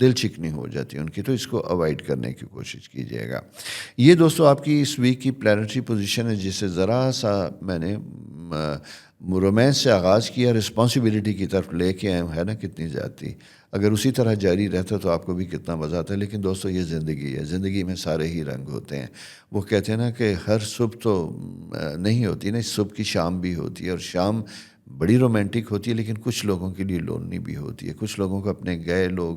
دل چکنی ہو جاتی ہے ان کی. تو اس کو اوائڈ کرنے کی کوشش کیجیے گا. یہ دوستو آپ کی اس ویک کی پلانٹری پوزیشن ہے، جسے ذرا سا میں نے رومانس سے آغاز کیا، رسپانسبلٹی کی طرف لے کے آئے ہے نا کتنی زیادتی. اگر اسی طرح جاری رہتا تو آپ کو بھی کتنا مزہ آتا ہے. لیکن دوستو یہ زندگی ہے، زندگی میں سارے ہی رنگ ہوتے ہیں. وہ کہتے ہیں نا کہ ہر صبح تو نہیں ہوتی نا، اس صبح کی شام بھی ہوتی ہے، اور شام بڑی رومانٹک ہوتی ہے، لیکن کچھ لوگوں کے لیے لونلی بھی ہوتی ہے. کچھ لوگوں کو اپنے گئے لوگ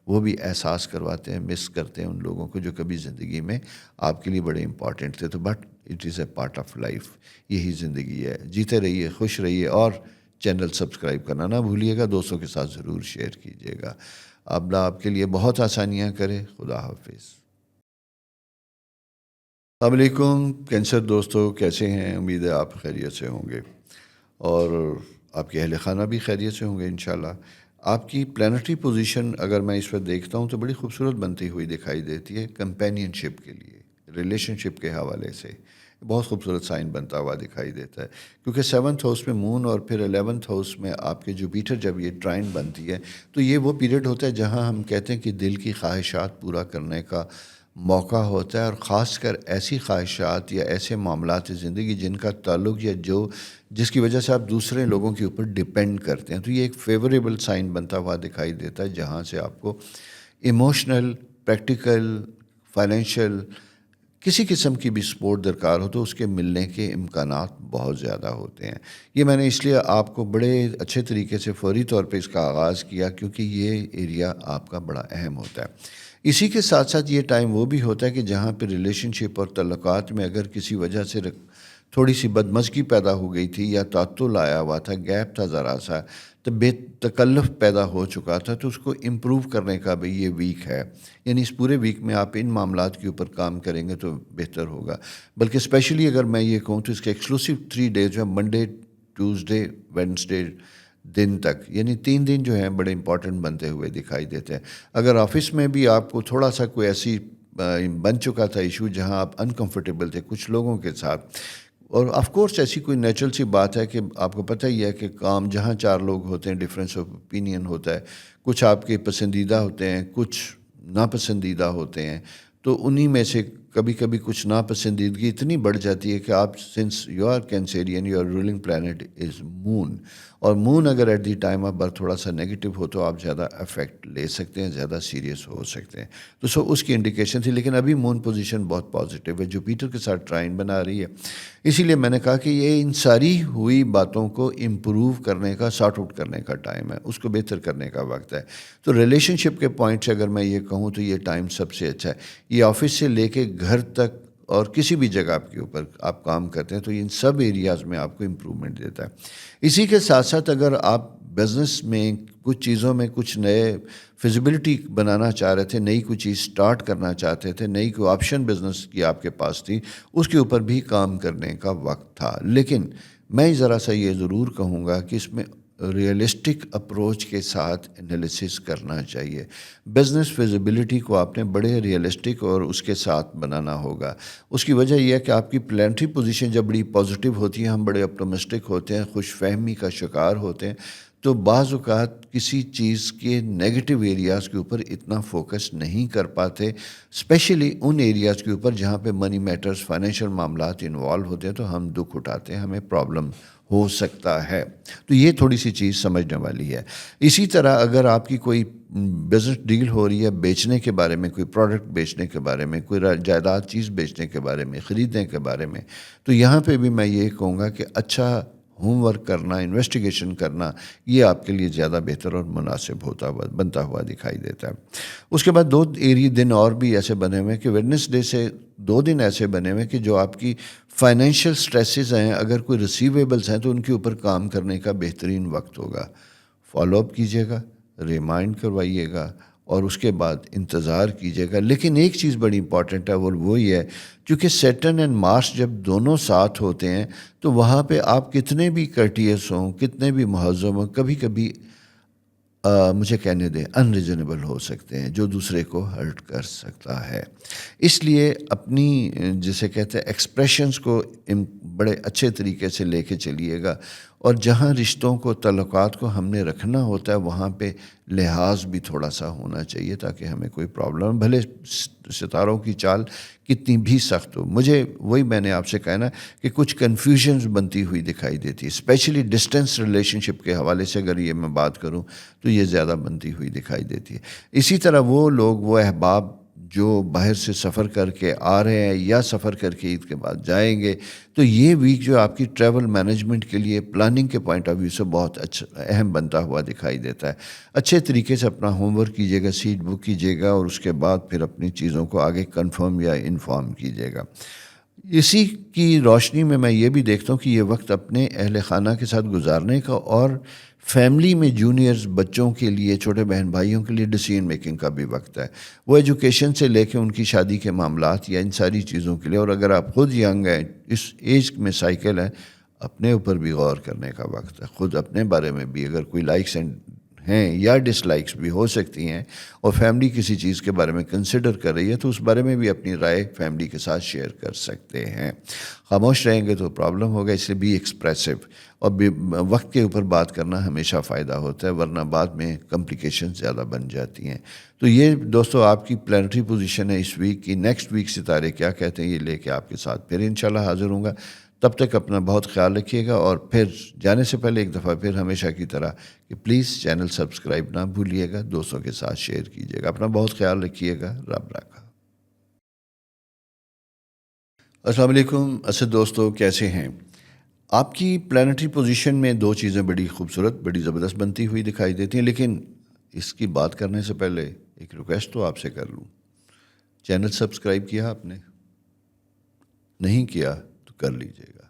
وہ بھی احساس کرواتے ہیں، مس کرتے ہیں ان لوگوں کو جو کبھی زندگی میں آپ کے لیے بڑے امپورٹنٹ تھے. تو but it is a part of life, یہی زندگی ہے. جیتے رہیے، خوش رہیے، اور چینل سبسکرائب کرنا نہ بھولیے گا، دوستوں کے ساتھ ضرور شیئر کیجیے گا. اللہ آپ کے لیے بہت آسانیاں کرے. خدا حافظ. السلام علیکم کینسر دوستوں، کیسے ہیں؟ امید ہے آپ خیریت سے ہوں گے اور آپ کے اہل خانہ بھی خیریت سے ہوں گے انشاءاللہ. آپ کی پلانٹری پوزیشن اگر میں اس وقت دیکھتا ہوں تو بڑی خوبصورت بنتی ہوئی دکھائی دیتی ہے کمپینین شپ کے لیے، ریلیشن شپ کے حوالے سے بہت خوبصورت سائن بنتا ہوا دکھائی دیتا ہے. کیونکہ 7th ہاؤس میں مون اور پھر 11th ہاؤس میں آپ کے جوپیٹر جب یہ ٹرائن بنتی ہے تو یہ وہ پیریڈ ہوتا ہے جہاں ہم کہتے ہیں کہ دل کی خواہشات پورا کرنے کا موقع ہوتا ہے، اور خاص کر ایسی خواہشات یا ایسے معاملات زندگی جن کا تعلق یا جس کی وجہ سے آپ دوسرے لوگوں کے اوپر ڈپینڈ کرتے ہیں. تو یہ ایک فیوریبل سائن بنتا ہوا دکھائی دیتا ہے جہاں سے آپ کو ایموشنل، پریکٹیکل، فائنینشیل کسی قسم کی بھی سپورٹ درکار ہو تو اس کے ملنے کے امکانات بہت زیادہ ہوتے ہیں. یہ میں نے اس لیے آپ کو بڑے اچھے طریقے سے فوری طور پہ اس کا آغاز کیا کیونکہ یہ ایریا آپ کا بڑا اہم ہوتا ہے. اسی کے ساتھ ساتھ یہ ٹائم وہ بھی ہوتا ہے کہ جہاں پہ ریلیشن شپ اور تعلقات میں اگر کسی وجہ سے تھوڑی سی بدمزگی پیدا ہو گئی تھی یا تعطل آیا ہوا تھا، گیپ تھا ذرا سا، تو بے تکلف پیدا ہو چکا تھا، تو اس کو امپروو کرنے کا بھی یہ ویک ہے. یعنی اس پورے ویک میں آپ ان معاملات کے اوپر کام کریں گے تو بہتر ہوگا. بلکہ اسپیشلی اگر میں یہ کہوں تو اس کے ایکسکلوسیو 3 ڈیز جو ہے منڈے، ٹیوزڈے، وینسڈے دن تک، یعنی 3 دن جو ہیں بڑے امپورٹنٹ بنتے ہوئے دکھائی دیتے ہیں. اگر آفس میں بھی آپ کو تھوڑا سا کوئی ایسی بن چکا تھا ایشو جہاں آپ انکمفرٹیبل تھے کچھ لوگوں کے ساتھ، اور آف کورس ایسی کوئی نیچرل سی بات ہے کہ آپ کو پتہ ہی ہے کہ کام جہاں 4 لوگ ہوتے ہیں ڈفرینس آف اوپینین ہوتا ہے، کچھ آپ کے پسندیدہ ہوتے ہیں، کچھ ناپسندیدہ ہوتے ہیں. تو انہی میں سے کبھی کبھی کچھ ناپسندیدگی اتنی بڑھ جاتی ہے کہ آپ since you are cancerian, you are ruling planet is moon, اور مون اگر at the time of birth تھوڑا سا نیگیٹو ہو تو آپ زیادہ افیکٹ لے سکتے ہیں، زیادہ سیریس ہو سکتے ہیں. تو اس کی انڈیکیشن تھی. لیکن ابھی مون پوزیشن بہت پازیٹیو ہے، جوپیٹر کے ساتھ ٹرائن بنا رہی ہے. اسی لیے میں نے کہا کہ یہ ان ساری ہوئی باتوں کو امپروو کرنے کا، سارٹ آؤٹ کرنے کا ٹائم ہے، اس کو بہتر کرنے کا وقت ہے. تو ریلیشن شپ کے پوائنٹ سے اگر میں یہ کہوں تو یہ ٹائم سب سے اچھا ہے. یہ آفس سے لے کے گھر تک اور کسی بھی جگہ آپ کے اوپر آپ کام کرتے ہیں تو ان سب ایریاز میں آپ کو امپرومنٹ دیتا ہے. اسی کے ساتھ ساتھ اگر آپ بزنس میں کچھ چیزوں میں کچھ نئے فیزیبلٹی بنانا چاہ رہے تھے، نئی کوئی چیز سٹارٹ کرنا چاہتے تھے، نئی کوئی آپشن بزنس کی آپ کے پاس تھی، اس کے اوپر بھی کام کرنے کا وقت تھا. لیکن میں ذرا سا یہ ضرور کہوں گا کہ اس میں ریئلسٹک اپروچ کے ساتھ انالیسس کرنا چاہیے. بزنس فیزیبلٹی کو آپ نے بڑے ریئلسٹک اور اس کے ساتھ بنانا ہوگا. اس کی وجہ یہ ہے کہ آپ کی پلانٹری پوزیشن جب بڑی پازیٹیو ہوتی ہے، ہم بڑے اپٹومسٹک ہوتے ہیں، خوش فہمی کا شکار ہوتے ہیں، تو بعض اوقات کسی چیز کے نیگیٹو ایریاز کے اوپر اتنا فوکس نہیں کر پاتے، اسپیشلی ان ایریاز کے اوپر جہاں پہ منی میٹرز، فائنینشیل معاملات انوالو ہوتے ہیں تو ہم دکھ اٹھاتے ہیں، ہمیں پرابلم ہو سکتا ہے. تو یہ تھوڑی سی چیز سمجھنے والی ہے. اسی طرح اگر آپ کی کوئی بزنس ڈیل ہو رہی ہے بیچنے کے بارے میں، کوئی پروڈکٹ بیچنے کے بارے میں، کوئی جائیداد چیز بیچنے کے بارے میں، خریدنے کے بارے میں، تو یہاں پہ بھی میں یہ کہوں گا کہ اچھا ہوم ورک کرنا، انویسٹیگیشن کرنا، یہ آپ کے لیے زیادہ بہتر اور مناسب بنتا ہوا دکھائی دیتا ہے. اس کے بعد 2 دن اور بھی ایسے بنے ہوئے ہیں کہ ویڈنسڈے سے 2 دن ایسے بنے ہوئے ہیں کہ جو آپ کی فائنینشیل سٹریسز ہیں، اگر کوئی ریسیویبلز ہیں تو ان کے اوپر کام کرنے کا بہترین وقت ہوگا. فالو اپ کیجیے گا، ریمائنڈ کروائیے گا اور اس کے بعد انتظار کیجیے گا. لیکن ایک چیز بڑی امپورٹنٹ ہے وہ یہ ہے، کیونکہ سیٹرن اینڈ مارس جب دونوں ساتھ ہوتے ہیں تو وہاں پہ آپ کتنے بھی کرٹیس ہوں، کتنے بھی مہذب ہوں، کبھی کبھی مجھے کہنے دیں انریزنیبل ہو سکتے ہیں، جو دوسرے کو ہرٹ کر سکتا ہے. اس لیے اپنی جسے کہتے ہیں ایکسپریشنز کو بڑے اچھے طریقے سے لے کے چلیے گا، اور جہاں رشتوں کو، تعلقات کو ہم نے رکھنا ہوتا ہے وہاں پہ لحاظ بھی تھوڑا سا ہونا چاہیے تاکہ ہمیں کوئی پرابلم، بھلے ستاروں کی چال کتنی بھی سخت ہو. مجھے وہی میں نے آپ سے کہا نا کہ کچھ کنفیوژنز بنتی ہوئی دکھائی دیتی ہے، اسپیشلی ڈسٹینس ریلیشن شپ کے حوالے سے اگر یہ میں بات کروں تو یہ زیادہ بنتی ہوئی دکھائی دیتی ہے. اسی طرح وہ لوگ، وہ احباب جو باہر سے سفر کر کے آ رہے ہیں یا سفر کر کے عید کے بعد جائیں گے، تو یہ ویک جو آپ کی ٹریول مینجمنٹ کے لیے پلاننگ کے پوائنٹ آف ویو سے بہت اچھا اہم بنتا ہوا دکھائی دیتا ہے۔ اچھے طریقے سے اپنا ہوم ورک کیجیے گا، سیٹ بک کیجیے گا، اور اس کے بعد پھر اپنی چیزوں کو آگے کنفرم یا انفارم کیجیے گا۔ اسی کی روشنی میں یہ بھی دیکھتا ہوں کہ یہ وقت اپنے اہل خانہ کے ساتھ گزارنے کا اور فیملی میں جونیئرز بچوں کے لیے، چھوٹے بہن بھائیوں کے لیے ڈیسیژن میکنگ کا بھی وقت ہے۔ وہ ایجوکیشن سے لے کے ان کی شادی کے معاملات یا ان ساری چیزوں کے لیے، اور اگر آپ خود ینگ ہیں، اس ایج میں سائیکل ہے، اپنے اوپر بھی غور کرنے کا وقت ہے۔ خود اپنے بارے میں بھی اگر کوئی لائکس ہیں یا ڈس لائکس بھی ہو سکتی ہیں، اور فیملی کسی چیز کے بارے میں کنسیڈر کر رہی ہے، تو اس بارے میں بھی اپنی رائے فیملی کے ساتھ شیئر کر سکتے ہیں۔ خاموش رہیں گے تو پرابلم ہوگا، اس لیے بھی ایکسپریسو اور وقت کے اوپر بات کرنا ہمیشہ فائدہ ہوتا ہے، ورنہ بعد میں کمپلیکیشن زیادہ بن جاتی ہیں۔ تو یہ دوستو آپ کی پلانٹری پوزیشن ہے اس ویک کی۔ نیکسٹ ویک ستارے کیا کہتے ہیں، یہ لے کے آپ کے ساتھ پھر انشاءاللہ حاضر ہوں گا۔ تب تک اپنا بہت خیال رکھیے گا، اور پھر جانے سے پہلے ایک دفعہ پھر ہمیشہ کی طرح کہ پلیز چینل سبسکرائب نہ بھولیے گا، دوستوں کے ساتھ شیئر کیجیے گا۔ اپنا بہت خیال رکھیے گا۔ رب رکھا۔ السلام علیکم اسد دوستو، کیسے ہیں؟ آپ کی پلانٹری پوزیشن میں دو چیزیں بڑی خوبصورت، بڑی زبردست بنتی ہوئی دکھائی دیتی ہیں، لیکن اس کی بات کرنے سے پہلے ایک ریکویسٹ تو آپ سے کر لوں۔ چینل سبسکرائب کیا آپ نے؟ نہیں کیا تو کر لیجئے گا،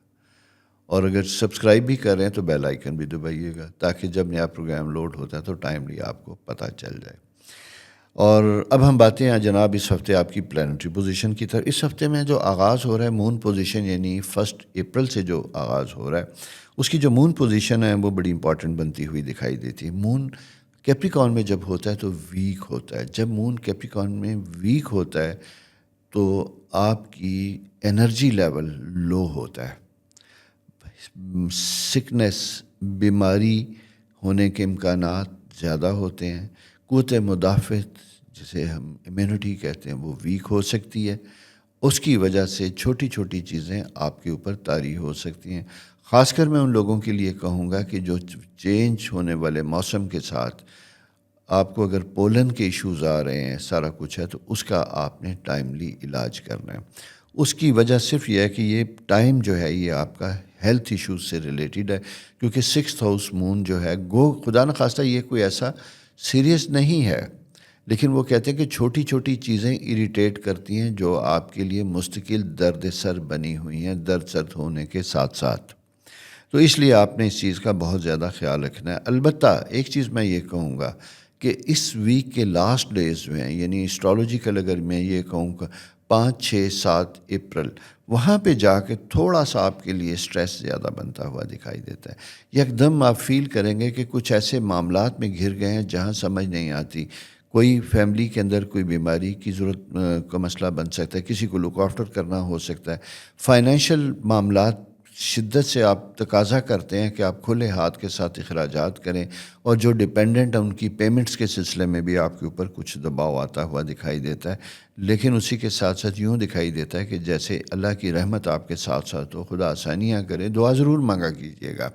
اور اگر سبسکرائب بھی کر رہے ہیں تو بیل آئیکن بھی دبائیے گا، تاکہ جب نیا پروگرام لوڈ ہوتا ہے تو ٹائملی آپ کو پتہ چل جائے۔ اور اب ہم باتیں ہیں جناب اس ہفتے آپ کی پلانٹری پوزیشن کی طرف۔ اس ہفتے میں جو آغاز ہو رہا ہے مون پوزیشن، یعنی 1 اپریل سے جو آغاز ہو رہا ہے، اس کی جو مون پوزیشن ہے وہ بڑی امپورٹنٹ بنتی ہوئی دکھائی دیتی ہے۔ مون کیپریکارن میں جب ہوتا ہے تو ویک ہوتا ہے۔ جب مون کیپریکارن میں ویک ہوتا ہے تو آپ کی انرجی لیول لو ہوتا ہے، سکنس، بیماری ہونے کے امکانات زیادہ ہوتے ہیں، قوت مدافعت جسے ہم امیونٹی کہتے ہیں وہ ویک ہو سکتی ہے۔ اس کی وجہ سے چھوٹی چھوٹی چیزیں آپ کے اوپر طاری ہو سکتی ہیں۔ خاص کر میں ان لوگوں کے لیے کہوں گا کہ جو چینج ہونے والے موسم کے ساتھ آپ کو اگر پولن کے ایشوز آ رہے ہیں، سارا کچھ ہے، تو اس کا آپ نے ٹائملی علاج کرنا ہے۔ اس کی وجہ صرف یہ ہے کہ یہ ٹائم جو ہے یہ آپ کا ہیلتھ ایشوز سے ریلیٹڈ ہے، کیونکہ 6th ہاؤس مون جو ہے خدا نخواستہ یہ کوئی ایسا سیریس نہیں ہے، لیکن وہ کہتے ہیں کہ چھوٹی چھوٹی چیزیں اریٹیٹ کرتی ہیں جو آپ کے لیے مستقل درد سر بنی ہوئی ہیں، درد سر ہونے کے ساتھ ساتھ۔ تو اس لیے آپ نے اس چیز کا بہت زیادہ خیال رکھنا ہے۔ البتہ ایک چیز میں یہ کہوں گا کہ اس ویک کے لاسٹ ڈیز میں، یعنی اسٹرالوجیکل اگر میں یہ کہوں کہ 5، 6، 7 اپریل، وہاں پہ جا کے تھوڑا سا آپ کے لیے سٹریس زیادہ بنتا ہوا دکھائی دیتا ہے۔ یکدم آپ فیل کریں گے کہ کچھ ایسے معاملات میں گھر گئے ہیں جہاں سمجھ نہیں آتی۔ کوئی فیملی کے اندر کوئی بیماری کی ضرورت کا مسئلہ بن سکتا ہے، کسی کو لک آفٹر کرنا ہو سکتا ہے، فائنینشیل معاملات شدت سے آپ تقاضا کرتے ہیں کہ آپ کھلے ہاتھ کے ساتھ اخراجات کریں، اور جو ڈیپینڈنٹ ہیں ان کی پیمنٹس کے سلسلے میں بھی آپ کے اوپر کچھ دباؤ آتا ہوا دکھائی دیتا ہے۔ لیکن اسی کے ساتھ ساتھ یوں دکھائی دیتا ہے کہ جیسے اللہ کی رحمت آپ کے ساتھ ساتھ ہو، خدا آسانیاں کرے۔ دعا ضرور مانگا کیجیے گا،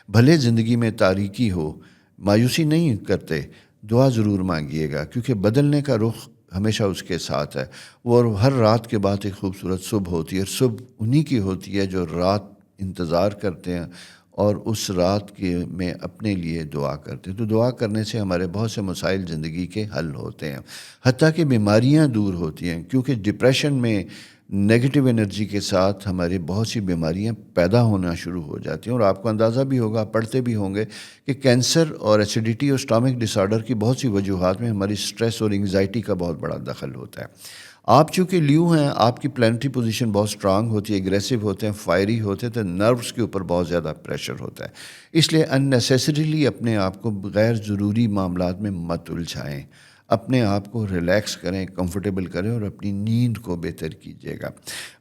بھلے زندگی میں تاریکی ہو، مایوسی نہیں کرتے، دعا ضرور مانگیے گا، کیونکہ بدلنے کا رخ ہمیشہ اس کے ساتھ ہے۔ اور ہر رات کے بعد ایک خوبصورت صبح ہوتی ہے، اور صبح انہی کی ہوتی ہے جو رات انتظار کرتے ہیں اور اس رات کے میں اپنے لیے دعا کرتے ہیں۔ تو دعا کرنے سے ہمارے بہت سے مسائل زندگی کے حل ہوتے ہیں، حتیٰ کہ بیماریاں دور ہوتی ہیں، کیونکہ ڈپریشن میں نیگیٹو انرجی کے ساتھ ہمارے بہت سی بیماریاں پیدا ہونا شروع ہو جاتی ہیں۔ اور آپ کو اندازہ بھی ہوگا، پڑھتے بھی ہوں گے کہ کینسر اور ایسیڈیٹی اور اسٹامک ڈس آرڈر کی بہت سی وجوہات میں ہماری سٹریس اور انگزائٹی کا بہت بڑا دخل ہوتا ہے۔ آپ چونکہ لیو ہیں، آپ کی پلانٹری پوزیشن بہت سٹرانگ ہوتی ہے، اگریسو ہوتے ہیں، فائری ہوتے ہیں، تو نروز کے اوپر بہت زیادہ پریشر ہوتا ہے۔ اس لیے ان نیسیسریلی اپنے آپ کو غیر ضروری معاملات میں مت الجھائیں، اپنے آپ کو ریلیکس کریں، کمفرٹیبل کریں، اور اپنی نیند کو بہتر کیجیے گا۔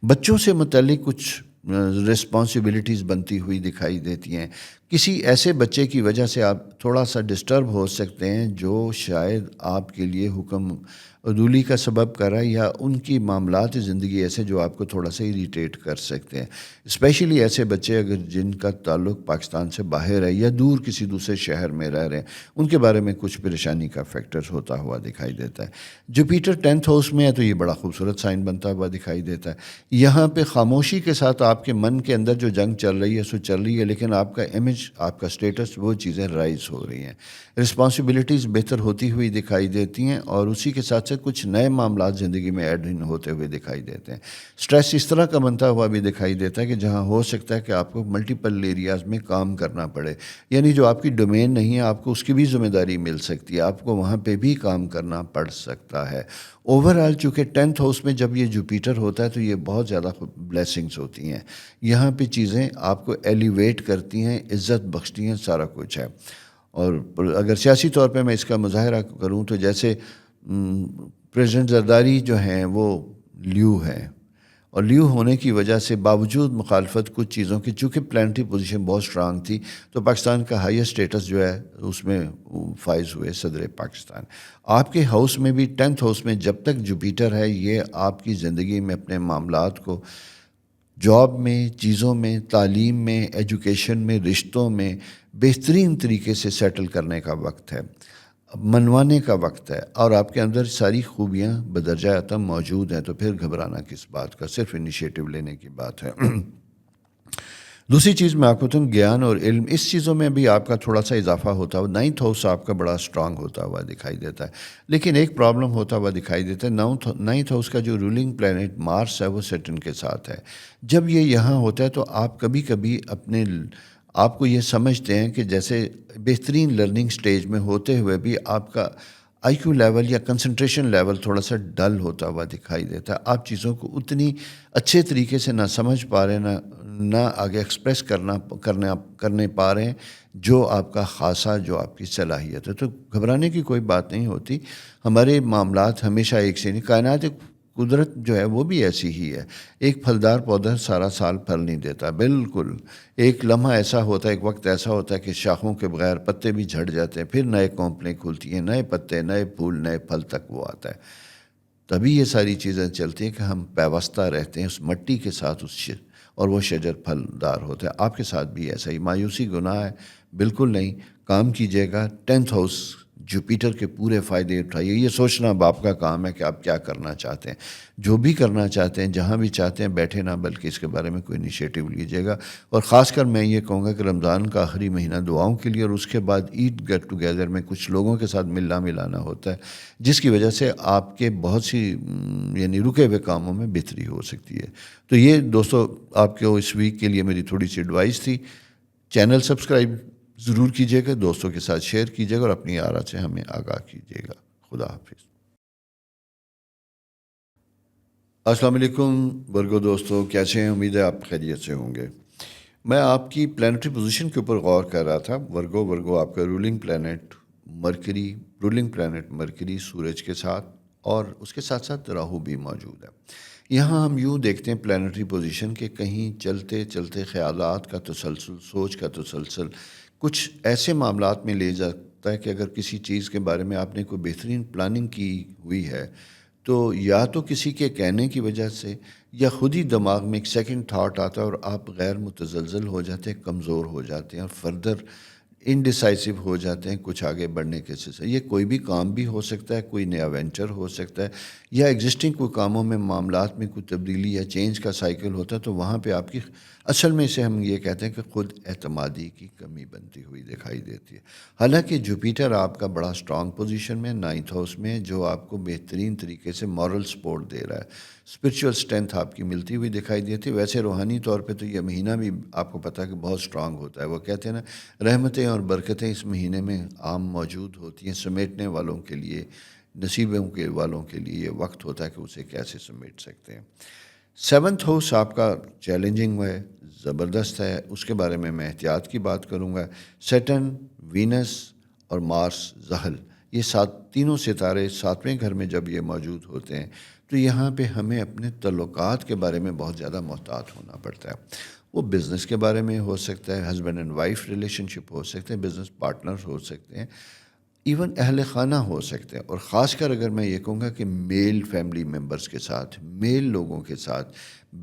بچوں سے متعلق کچھ رسپانسبلٹیز بنتی ہوئی دکھائی دیتی ہیں. کسی ایسے بچے کی وجہ سے آپ تھوڑا سا ڈسٹرب ہو سکتے ہیں جو شاید آپ کے لیے حکم عدولی کا سبب کرا یا ان کی معاملات زندگی ایسے جو آپ کو تھوڑا سا اریٹیٹ کر سکتے ہیں. اسپیشلی ایسے بچے اگر جن کا تعلق پاکستان سے باہر ہے یا دور کسی دوسرے شہر میں رہ رہے ہیں, ان کے بارے میں کچھ پریشانی کا فیکٹر ہوتا ہوا دکھائی دیتا ہے. جوپیٹر 10th ہاؤس میں ہے تو یہ بڑا خوبصورت سائن بنتا ہوا دکھائی دیتا ہے. یہاں پہ خاموشی کے ساتھ آپ کے من کے اندر جو جنگ چل رہی ہے سو چل رہی ہے, لیکن آپ کا امیج, آپ کا اسٹیٹس, وہ چیزیں رائز ہو رہی ہیں. رسپانسبلٹیز بہتر ہوتی ہوئی دکھائی دیتی ہیں اور اسی کے ساتھ ساتھ کچھ نئے معاملات زندگی میں ایڈ ان ہوتے ہوئے دکھائی دیتے ہیں. سٹریس اس طرح کا بنتا ہوا بھی دکھائی دیتا ہے کہ جہاں ہو سکتا ہے کہ آپ کو ملٹیپل ایریاز میں کام کرنا پڑے, یعنی جو آپ کی ڈومین نہیں ہے آپ کو اس کی بھی ذمہ داری مل سکتی ہے, آپ کو وہاں پہ بھی کام کرنا پڑ سکتا ہے. اوورآل چونکہ 10th ہاؤس میں جب یہ جوپیٹر ہوتا ہے تو یہ بہت زیادہ بلیسنگز ہوتی ہیں. یہاں پہ چیزیں آپ کو ایلیویٹ کرتی ہیں, عزت بخشتی ہیں, سارا کچھ ہے. اور اگر سیاسی طور پہ میں اس کا مظاہرہ کروں تو جیسے پریزیڈنٹ زرداری جو ہیں وہ لیو ہیں, اور لیو ہونے کی وجہ سے باوجود مخالفت کچھ چیزوں کی, چونکہ پلانٹری پوزیشن بہت سٹرانگ تھی تو پاکستان کا ہائیسٹ اسٹیٹس جو ہے اس میں فائز ہوئے صدر پاکستان. آپ کے ہاؤس میں بھی 10th ہاؤس میں جب تک جوپیٹر ہے یہ آپ کی زندگی میں اپنے معاملات کو جاب میں, چیزوں میں, تعلیم میں, ایجوکیشن میں, رشتوں میں بہترین طریقے سے سیٹل کرنے کا وقت ہے, منوانے کا وقت ہے, اور آپ کے اندر ساری خوبیاں بدرجہ عطا موجود ہیں. تو پھر گھبرانا کس بات کا, صرف انیشیٹو لینے کی بات ہے. دوسری چیز میں آپ کو بتاؤں, گیان اور علم, اس چیزوں میں بھی آپ کا تھوڑا سا اضافہ ہوتا ہوا. 9th ہاؤس آپ کا بڑا اسٹرانگ ہوتا ہوا دکھائی دیتا ہے, لیکن ایک پرابلم ہوتا ہوا دکھائی دیتا ہے. 9th ہاؤس کا جو رولنگ پلانٹ مارس ہے وہ سیٹرن کے ساتھ ہے. جب یہ یہاں ہوتا ہے تو آپ کبھی کبھی اپنے آپ کو یہ سمجھتے ہیں کہ جیسے بہترین لرننگ سٹیج میں ہوتے ہوئے بھی آپ کا آئی کیو لیول یا کنسنٹریشن لیول تھوڑا سا ڈل ہوتا ہوا دکھائی دیتا ہے. آپ چیزوں کو اتنی اچھے طریقے سے نہ سمجھ پا رہے ہیں, نہ آگے ایکسپریس کرنے پا رہے ہیں جو آپ کا خاصا, جو آپ کی صلاحیت ہے. تو گھبرانے کی کوئی بات نہیں ہوتی. ہمارے معاملات ہمیشہ ایک سے نہیں, کائنات قدرت جو ہے وہ بھی ایسی ہی ہے. ایک پھلدار پودا سارا سال پھل نہیں دیتا, بالکل. ایک لمحہ ایسا ہوتا ہے, ایک وقت ایسا ہوتا ہے کہ شاخوں کے بغیر پتے بھی جھڑ جاتے ہیں, پھر نئے کونپلیں کھلتی ہیں, نئے پتے, نئے پھول, نئے پھل تک وہ آتا ہے. تبھی یہ ساری چیزیں چلتی ہیں کہ ہم پیوستہ رہتے ہیں اس مٹی کے ساتھ, اور وہ شجر پھلدار ہوتا ہے. آپ کے ساتھ بھی ایسا ہی. مایوسی گناہ ہے, بالکل نہیں. کام کیجیے گا. 10th ہاؤس جوپیٹر کے پورے فائدے اٹھائیے. یہ سوچنا اب آپ کا کام ہے کہ آپ کیا کرنا چاہتے ہیں. جو بھی کرنا چاہتے ہیں, جہاں بھی چاہتے ہیں بیٹھے نہ, بلکہ اس کے بارے میں کوئی انیشیٹو لیجیے گا. اور خاص کر میں یہ کہوں گا کہ رمضان کا آخری مہینہ دعاؤں کے لیے, اور اس کے بعد عید گیٹ ٹوگیدر میں کچھ لوگوں کے ساتھ ملنا ملانا ہوتا ہے, جس کی وجہ سے آپ کے بہت سی یعنی رکے ہوئے کاموں میں بہتری ہو سکتی ہے. تو یہ دوستو آپ کو اس ویک کے لیے میری تھوڑی سی ایڈوائس تھی. چینل سبسکرائب ضرور کیجیے گا, دوستوں کے ساتھ شیئر کیجیے گا, اور اپنی آرا سے ہمیں آگاہ کیجیے گا. خدا حافظ. السلام علیکم ورگو دوستو, کیسے ہیں؟ امید ہے آپ خیریت سے ہوں گے. میں آپ کی پلانٹری پوزیشن کے اوپر غور کر رہا تھا. ورگو آپ کا رولنگ پلانٹ مرکری سورج کے ساتھ, اور اس کے ساتھ ساتھ راہو بھی موجود ہے. یہاں ہم یوں دیکھتے ہیں پلانٹری پوزیشن کے کہیں چلتے چلتے خیالات کا تسلسل, سوچ کا تسلسل کچھ ایسے معاملات میں لے جاتا ہے کہ اگر کسی چیز کے بارے میں آپ نے کوئی بہترین پلاننگ کی ہوئی ہے تو یا تو کسی کے کہنے کی وجہ سے یا خود ہی دماغ میں ایک سیکنڈ تھاٹ آتا ہے اور آپ غیر متزلزل ہو جاتے ہیں, کمزور ہو جاتے ہیں, اور فردر انڈیسائسو ہو جاتے ہیں کچھ آگے بڑھنے کے سلسلے. یہ کوئی بھی کام بھی ہو سکتا ہے, کوئی نیا وینچر ہو سکتا ہے, یا ایگزسٹنگ کوئی کاموں میں معاملات میں کوئی تبدیلی یا چینج کا سائیکل ہوتا ہے. تو وہاں پہ آپ کی اصل میں اسے ہم یہ کہتے ہیں کہ خود اعتمادی کی کمی بنتی ہوئی دکھائی دیتی ہے. حالانکہ جوپیٹر آپ کا بڑا اسٹرانگ پوزیشن میں 9th ہاؤس میں, جو آپ کو بہترین طریقے سے مورل سپورٹ دے رہا ہے, اسپرچول اسٹرینتھ آپ کی ملتی ہوئی دکھائی دیتی ہے. ویسے روحانی طور پہ تو یہ مہینہ بھی آپ کو پتہ ہے کہ بہت اسٹرانگ ہوتا ہے. وہ کہتے ہیں نا, رحمتیں اور برکتیں اس مہینے میں عام موجود ہوتی ہیں. سمیٹنے والوں کے لیے, نصیبوں کے والوں کے لیے یہ وقت ہوتا ہے کہ اسے کیسے سمیٹ سکتے ہیں. 7th ہاؤس آپ کا چیلنجنگ ہے, زبردست ہے. اس کے بارے میں احتیاط کی بات کروں گا. سیٹرن, وینس اور مارس, زحل, یہ تینوں ستارے ساتویں گھر میں جب یہ موجود ہوتے ہیں تو یہاں پہ ہمیں اپنے تعلقات کے بارے میں بہت زیادہ محتاط ہونا پڑتا ہے. وہ بزنس کے بارے میں ہو سکتا ہے، ہسبینڈ اینڈ وائف ریلیشن شپ ہو سکتے ہیں، بزنس پارٹنر ہو سکتے ہیں، ایون اہل خانہ ہو سکتے ہیں. اور خاص کر اگر میں یہ کہوں گا کہ میل فیملی ممبرس کے ساتھ، میل لوگوں کے ساتھ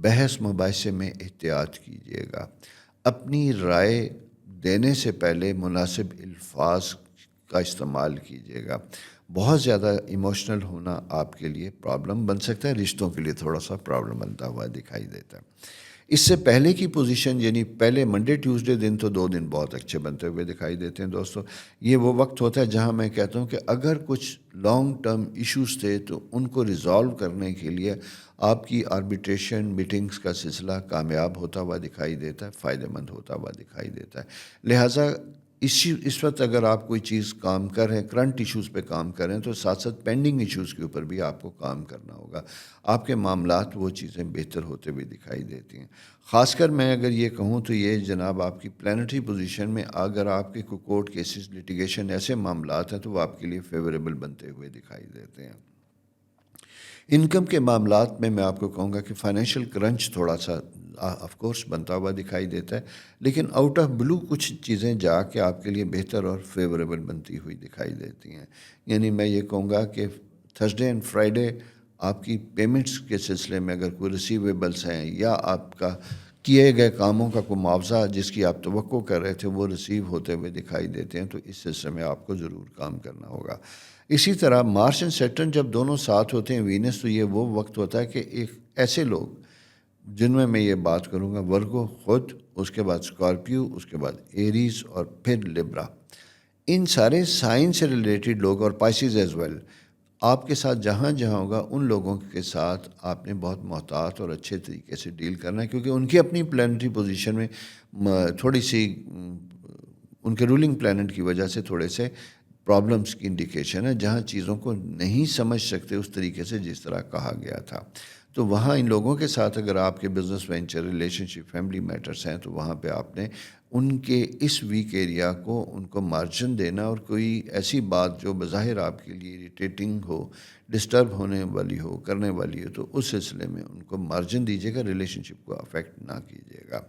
بحث مباحثے میں احتیاط کیجیے گا. اپنی رائے دینے سے پہلے مناسب الفاظ کا استعمال کیجیے گا. بہت زیادہ ایموشنل ہونا آپ کے لیے پرابلم بن سکتا ہے، رشتوں کے لیے تھوڑا سا پرابلم بنتا ہوا دکھائی دیتا ہے. اس سے پہلے کی پوزیشن یعنی پہلے منڈے ٹیوزڈے دن تو 2 دن بہت اچھے بنتے ہوئے دکھائی دیتے ہیں دوستوں. یہ وہ وقت ہوتا ہے جہاں میں کہتا ہوں کہ اگر کچھ لانگ ٹرم ایشوز تھے تو ان کو ریزالو کرنے کے لیے آپ کی آربیٹریشن میٹنگز کا سلسلہ کامیاب ہوتا ہوا دکھائی دیتا ہے، فائدہ مند ہوتا ہوا دکھائی دیتا ہے. لہٰذا اس وقت اگر آپ کوئی چیز کام کر رہے ہیں، کرنٹ ایشوز پہ کام کر رہے ہیں، تو ساتھ ساتھ پینڈنگ ایشوز کے اوپر بھی آپ کو کام کرنا ہوگا. آپ کے معاملات وہ چیزیں بہتر ہوتے ہوئے دکھائی دیتی ہیں. خاص کر میں اگر یہ کہوں تو یہ جناب آپ کی پلانٹری پوزیشن میں اگر آپ کے کوئی کورٹ کیسز، لیٹیگیشن ایسے معاملات ہیں تو وہ آپ کے لیے فیوریبل بنتے ہوئے دکھائی دیتے ہیں. انکم کے معاملات میں آپ کو کہوں گا کہ فائنینشیل کرنچ تھوڑا سا آف کورس بنتا ہوا دکھائی دیتا ہے، لیکن آؤٹ آف بلو کچھ چیزیں جا کے آپ کے لیے بہتر اور فیوریبل بنتی ہوئی دکھائی دیتی ہیں. یعنی میں یہ کہوں گا کہ تھرسڈے اینڈ فرائیڈے آپ کی پیمنٹس کے سلسلے میں اگر کوئی ریسیویبلس ہیں یا آپ کا کیے گئے کاموں کا کوئی معاوضہ جس کی آپ توقع کر رہے تھے وہ ریسیو ہوتے ہوئے دکھائی دیتے ہیں، تو اس سلسلے میں آپ کو ضرور کام کرنا ہوگا. اسی طرح مارس اینڈ سیٹرن جب دونوں ساتھ ہوتے ہیں وینس، تو یہ وہ وقت ہوتا ہے کہ ایک ایسے لوگ جن میں یہ بات کروں گا ورگو خود، اس کے بعد اسکارپیو، اس کے بعد ایریز اور پھر لبرا، ان سارے سائن سے ریلیٹڈ لوگ اور پائسیز ایز ویل آپ کے ساتھ جہاں جہاں ہوگا ان لوگوں کے ساتھ آپ نے بہت محتاط اور اچھے طریقے سے ڈیل کرنا ہے، کیونکہ ان کی اپنی پلانٹری پوزیشن میں تھوڑی سی ان کے رولنگ پلانٹ کی وجہ سے تھوڑے سے پرابلمس کی انڈیکیشن ہے، جہاں چیزوں کو نہیں سمجھ سکتے اس طریقے سے جس طرح کہا گیا تھا. تو وہاں ان لوگوں کے ساتھ اگر آپ کے بزنس وینچر، ریلیشن شپ، فیملی میٹرز ہیں تو وہاں پہ آپ نے ان کے اس ویک ایریا کو ان کو مارجن دینا، اور کوئی ایسی بات جو بظاہر آپ کے لیے اریٹیٹنگ ہو، ڈسٹرب ہونے والی ہو، کرنے والی ہو، تو اس سلسلے میں ان کو مارجن دیجیے گا، ریلیشن شپ کو افیکٹ نہ کیجیے گا.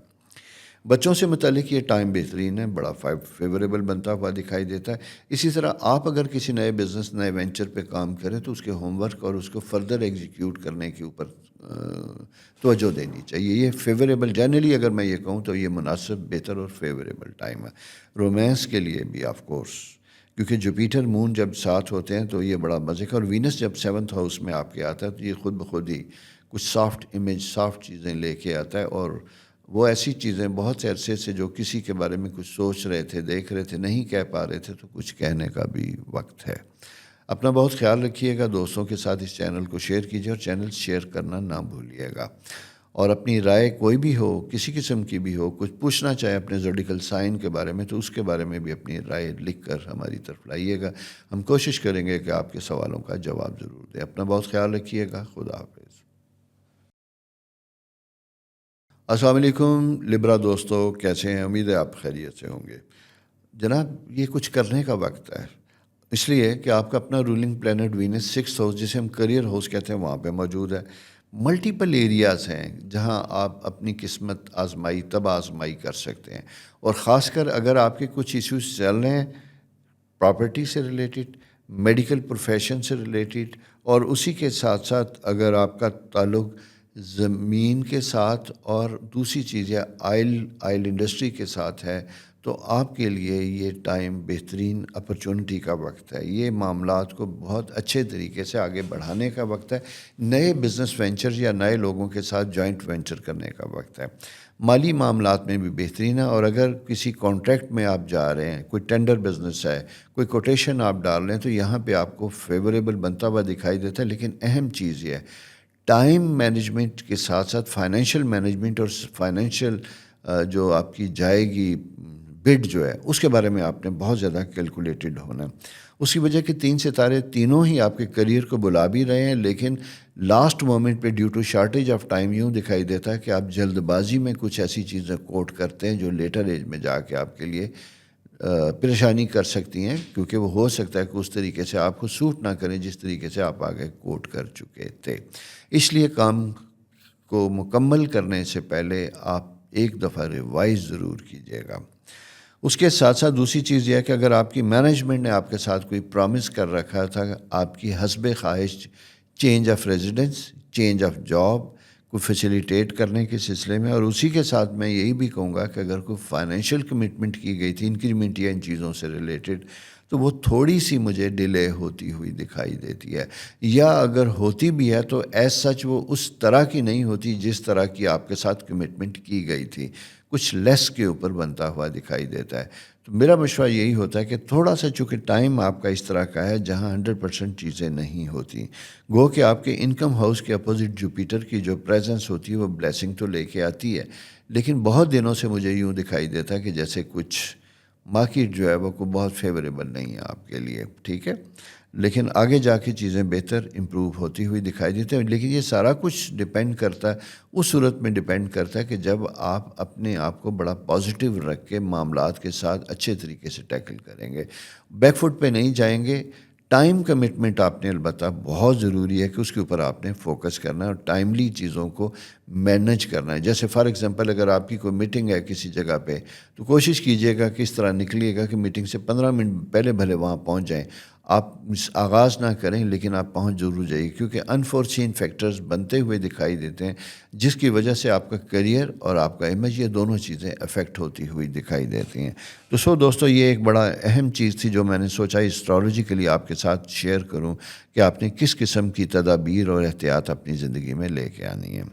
بچوں سے متعلق یہ ٹائم بہترین ہے، بڑا فیوریبل بنتا ہوا دکھائی دیتا ہے. اسی طرح آپ اگر کسی نئے بزنس، نئے وینچر پہ کام کریں تو اس کے ہوم ورک اور اس کو فردر ایگزیکیوٹ کرنے کے اوپر توجہ دینی چاہیے. یہ فیوریبل جنرلی اگر میں یہ کہوں تو یہ مناسب، بہتر اور فیوریبل ٹائم ہے. رومانس کے لیے بھی آف کورس، کیونکہ جوپیٹر مون جب ساتھ ہوتے ہیں تو یہ بڑا مزے کا، اور وینس جب 7th ہاؤس میں آپ کے آتا ہے تو یہ خود بخود ہی کچھ سافٹ امیج، سافٹ چیزیں لے کے آتا ہے. اور وہ ایسی چیزیں بہت سے عرصے سے جو کسی کے بارے میں کچھ سوچ رہے تھے، دیکھ رہے تھے، نہیں کہہ پا رہے تھے، تو کچھ کہنے کا بھی وقت ہے. اپنا بہت خیال رکھیے گا، دوستوں کے ساتھ اس چینل کو شیئر کیجیے اور چینل شیئر کرنا نہ بھولیے گا. اور اپنی رائے کوئی بھی ہو، کسی قسم کی بھی ہو، کچھ پوچھنا چاہے اپنے زوڈیکل سائن کے بارے میں تو اس کے بارے میں بھی اپنی رائے لکھ کر ہماری طرف لائیے گا. ہم کوشش کریں گے کہ آپ کے سوالوں کا جواب ضرور دیں. اپنا بہت خیال رکھیے گا. خدا حافظ. السلام علیکم لبرا دوستو، کیسے ہیں؟ امید ہے آپ خیریت سے ہوں گے. جناب یہ کچھ کرنے کا وقت ہے، اس لیے کہ آپ کا اپنا rolling plant Venice 6th house, جسے ہم کریئر ہاؤس کہتے ہیں، وہاں پہ موجود ہے. ملٹیپل ایریاز ہیں جہاں آپ اپنی قسمت آزمائی، تب آزمائی کر سکتے ہیں. اور خاص کر اگر آپ کے کچھ ایشوز چل رہے ہیں پراپرٹی سے ریلیٹڈ، میڈیکل پروفیشن سے ریلیٹڈ، اور اسی کے ساتھ ساتھ اگر آپ کا تعلق زمین کے ساتھ اور دوسری چیزیں آئل انڈسٹری کے ساتھ ہے، تو آپ کے لیے یہ ٹائم بہترین اپرچونٹی کا وقت ہے. یہ معاملات کو بہت اچھے طریقے سے آگے بڑھانے کا وقت ہے. نئے بزنس وینچر یا نئے لوگوں کے ساتھ جوائنٹ وینچر کرنے کا وقت ہے. مالی معاملات میں بھی بہترین ہے. اور اگر کسی کانٹریکٹ میں آپ جا رہے ہیں، کوئی ٹینڈر بزنس ہے، کوئی کوٹیشن آپ ڈال رہے ہیں، تو یہاں پہ آپ کو فیوریبل بنتا ہوا دکھائی دیتا ہے. لیکن اہم چیز یہ ہے ٹائم مینجمنٹ کے ساتھ ساتھ فائنینشیل مینجمنٹ، اور فائنینشیل جو آپ کی جائے گی بڈ جو ہے اس کے بارے میں آپ نے بہت زیادہ کیلکولیٹڈ ہونا ہے. اس کی وجہ کہ 3 ستارے تینوں ہی آپ کے کریئر کو بلا بھی رہے ہیں، لیکن لاسٹ مومنٹ پہ due to shortage of time یوں دکھائی دیتا ہے کہ آپ جلد بازی میں کچھ ایسی چیزیں کوٹ کرتے ہیں جو لیٹر ایج میں جا کے آپ کے لیے پریشانی کر سکتی ہیں، کیونکہ وہ ہو سکتا ہے کہ اس طریقے سے آپ کو سوٹ نہ کریں جس طریقے سے آپ آگے کوٹ کر چکے تھے۔ اس لیے کام کو مکمل کرنے سے پہلے آپ ایک دفعہ ریوائز ضرور کیجیے گا۔ اس کے ساتھ ساتھ دوسری چیز یہ ہے کہ اگر آپ کی مینجمنٹ نے آپ کے ساتھ کوئی پرامس کر رکھا تھا، آپ کی حسب خواہش change of residence, change of job کو فیسیلیٹیٹ کرنے کے سلسلے میں، اور اسی کے ساتھ میں یہی بھی کہوں گا کہ اگر کوئی فائنینشیل کمٹمنٹ کی گئی تھی انکریمنٹ یا ان چیزوں سے ریلیٹڈ، تو وہ تھوڑی سی مجھے ڈیلے ہوتی ہوئی دکھائی دیتی ہے، یا اگر ہوتی بھی ہے تو ایز سچ وہ اس طرح کی نہیں ہوتی جس طرح کی آپ کے ساتھ کمٹمنٹ کی گئی تھی، کچھ لیس کے اوپر بنتا ہوا دکھائی دیتا ہے۔ تو میرا مشورہ یہی ہوتا ہے کہ تھوڑا سا، چونکہ ٹائم آپ کا اس طرح کا ہے جہاں 100% چیزیں نہیں ہوتی، گو کہ آپ کے انکم ہاؤس کے اپوزٹ جوپیٹر کی جو پریزنس ہوتی ہے وہ بلیسنگ تو لے کے آتی ہے، لیکن بہت دنوں سے مجھے یوں دکھائی دیتا ہے کہ جیسے کچھ مارکیٹ جو ہے وہ کو بہت فیوریبل نہیں ہے آپ کے لیے، ٹھیک ہے، لیکن آگے جا کے چیزیں بہتر امپروو ہوتی ہوئی دکھائی دیتے ہیں۔ لیکن یہ سارا کچھ ڈپینڈ کرتا ہے، اس صورت میں ڈپینڈ کرتا ہے کہ جب آپ اپنے آپ کو بڑا پازیٹیو رکھ کے معاملات کے ساتھ اچھے طریقے سے ٹیکل کریں گے، بیک فٹ پہ نہیں جائیں گے۔ ٹائم کمٹمنٹ آپ نے البتہ بہت ضروری ہے کہ اس کے اوپر آپ نے فوکس کرنا ہے اور ٹائملی چیزوں کو مینج کرنا ہے۔ جیسے فار ایگزامپل اگر آپ کی کوئی میٹنگ ہے کسی جگہ پہ، تو کوشش کیجئے گا کہ اس طرح نکلیے گا کہ میٹنگ سے 15 منٹ پہلے بھلے وہاں پہنچ جائیں، آپ آغاز نہ کریں لیکن آپ پہنچ ضرور جائیے، کیونکہ انفورچین فیکٹرز بنتے ہوئے دکھائی دیتے ہیں جس کی وجہ سے آپ کا کیریئر اور آپ کا امیج، یہ دونوں چیزیں افیکٹ ہوتی ہوئی دکھائی دیتی ہیں۔ تو دوستو، یہ ایک بڑا اہم چیز تھی جو میں نے سوچا اسٹرالوجی کے لیے آپ کے ساتھ شیئر کروں کہ آپ نے کس قسم کی تدابیر اور احتیاط اپنی زندگی میں لے کے آنی ہے۔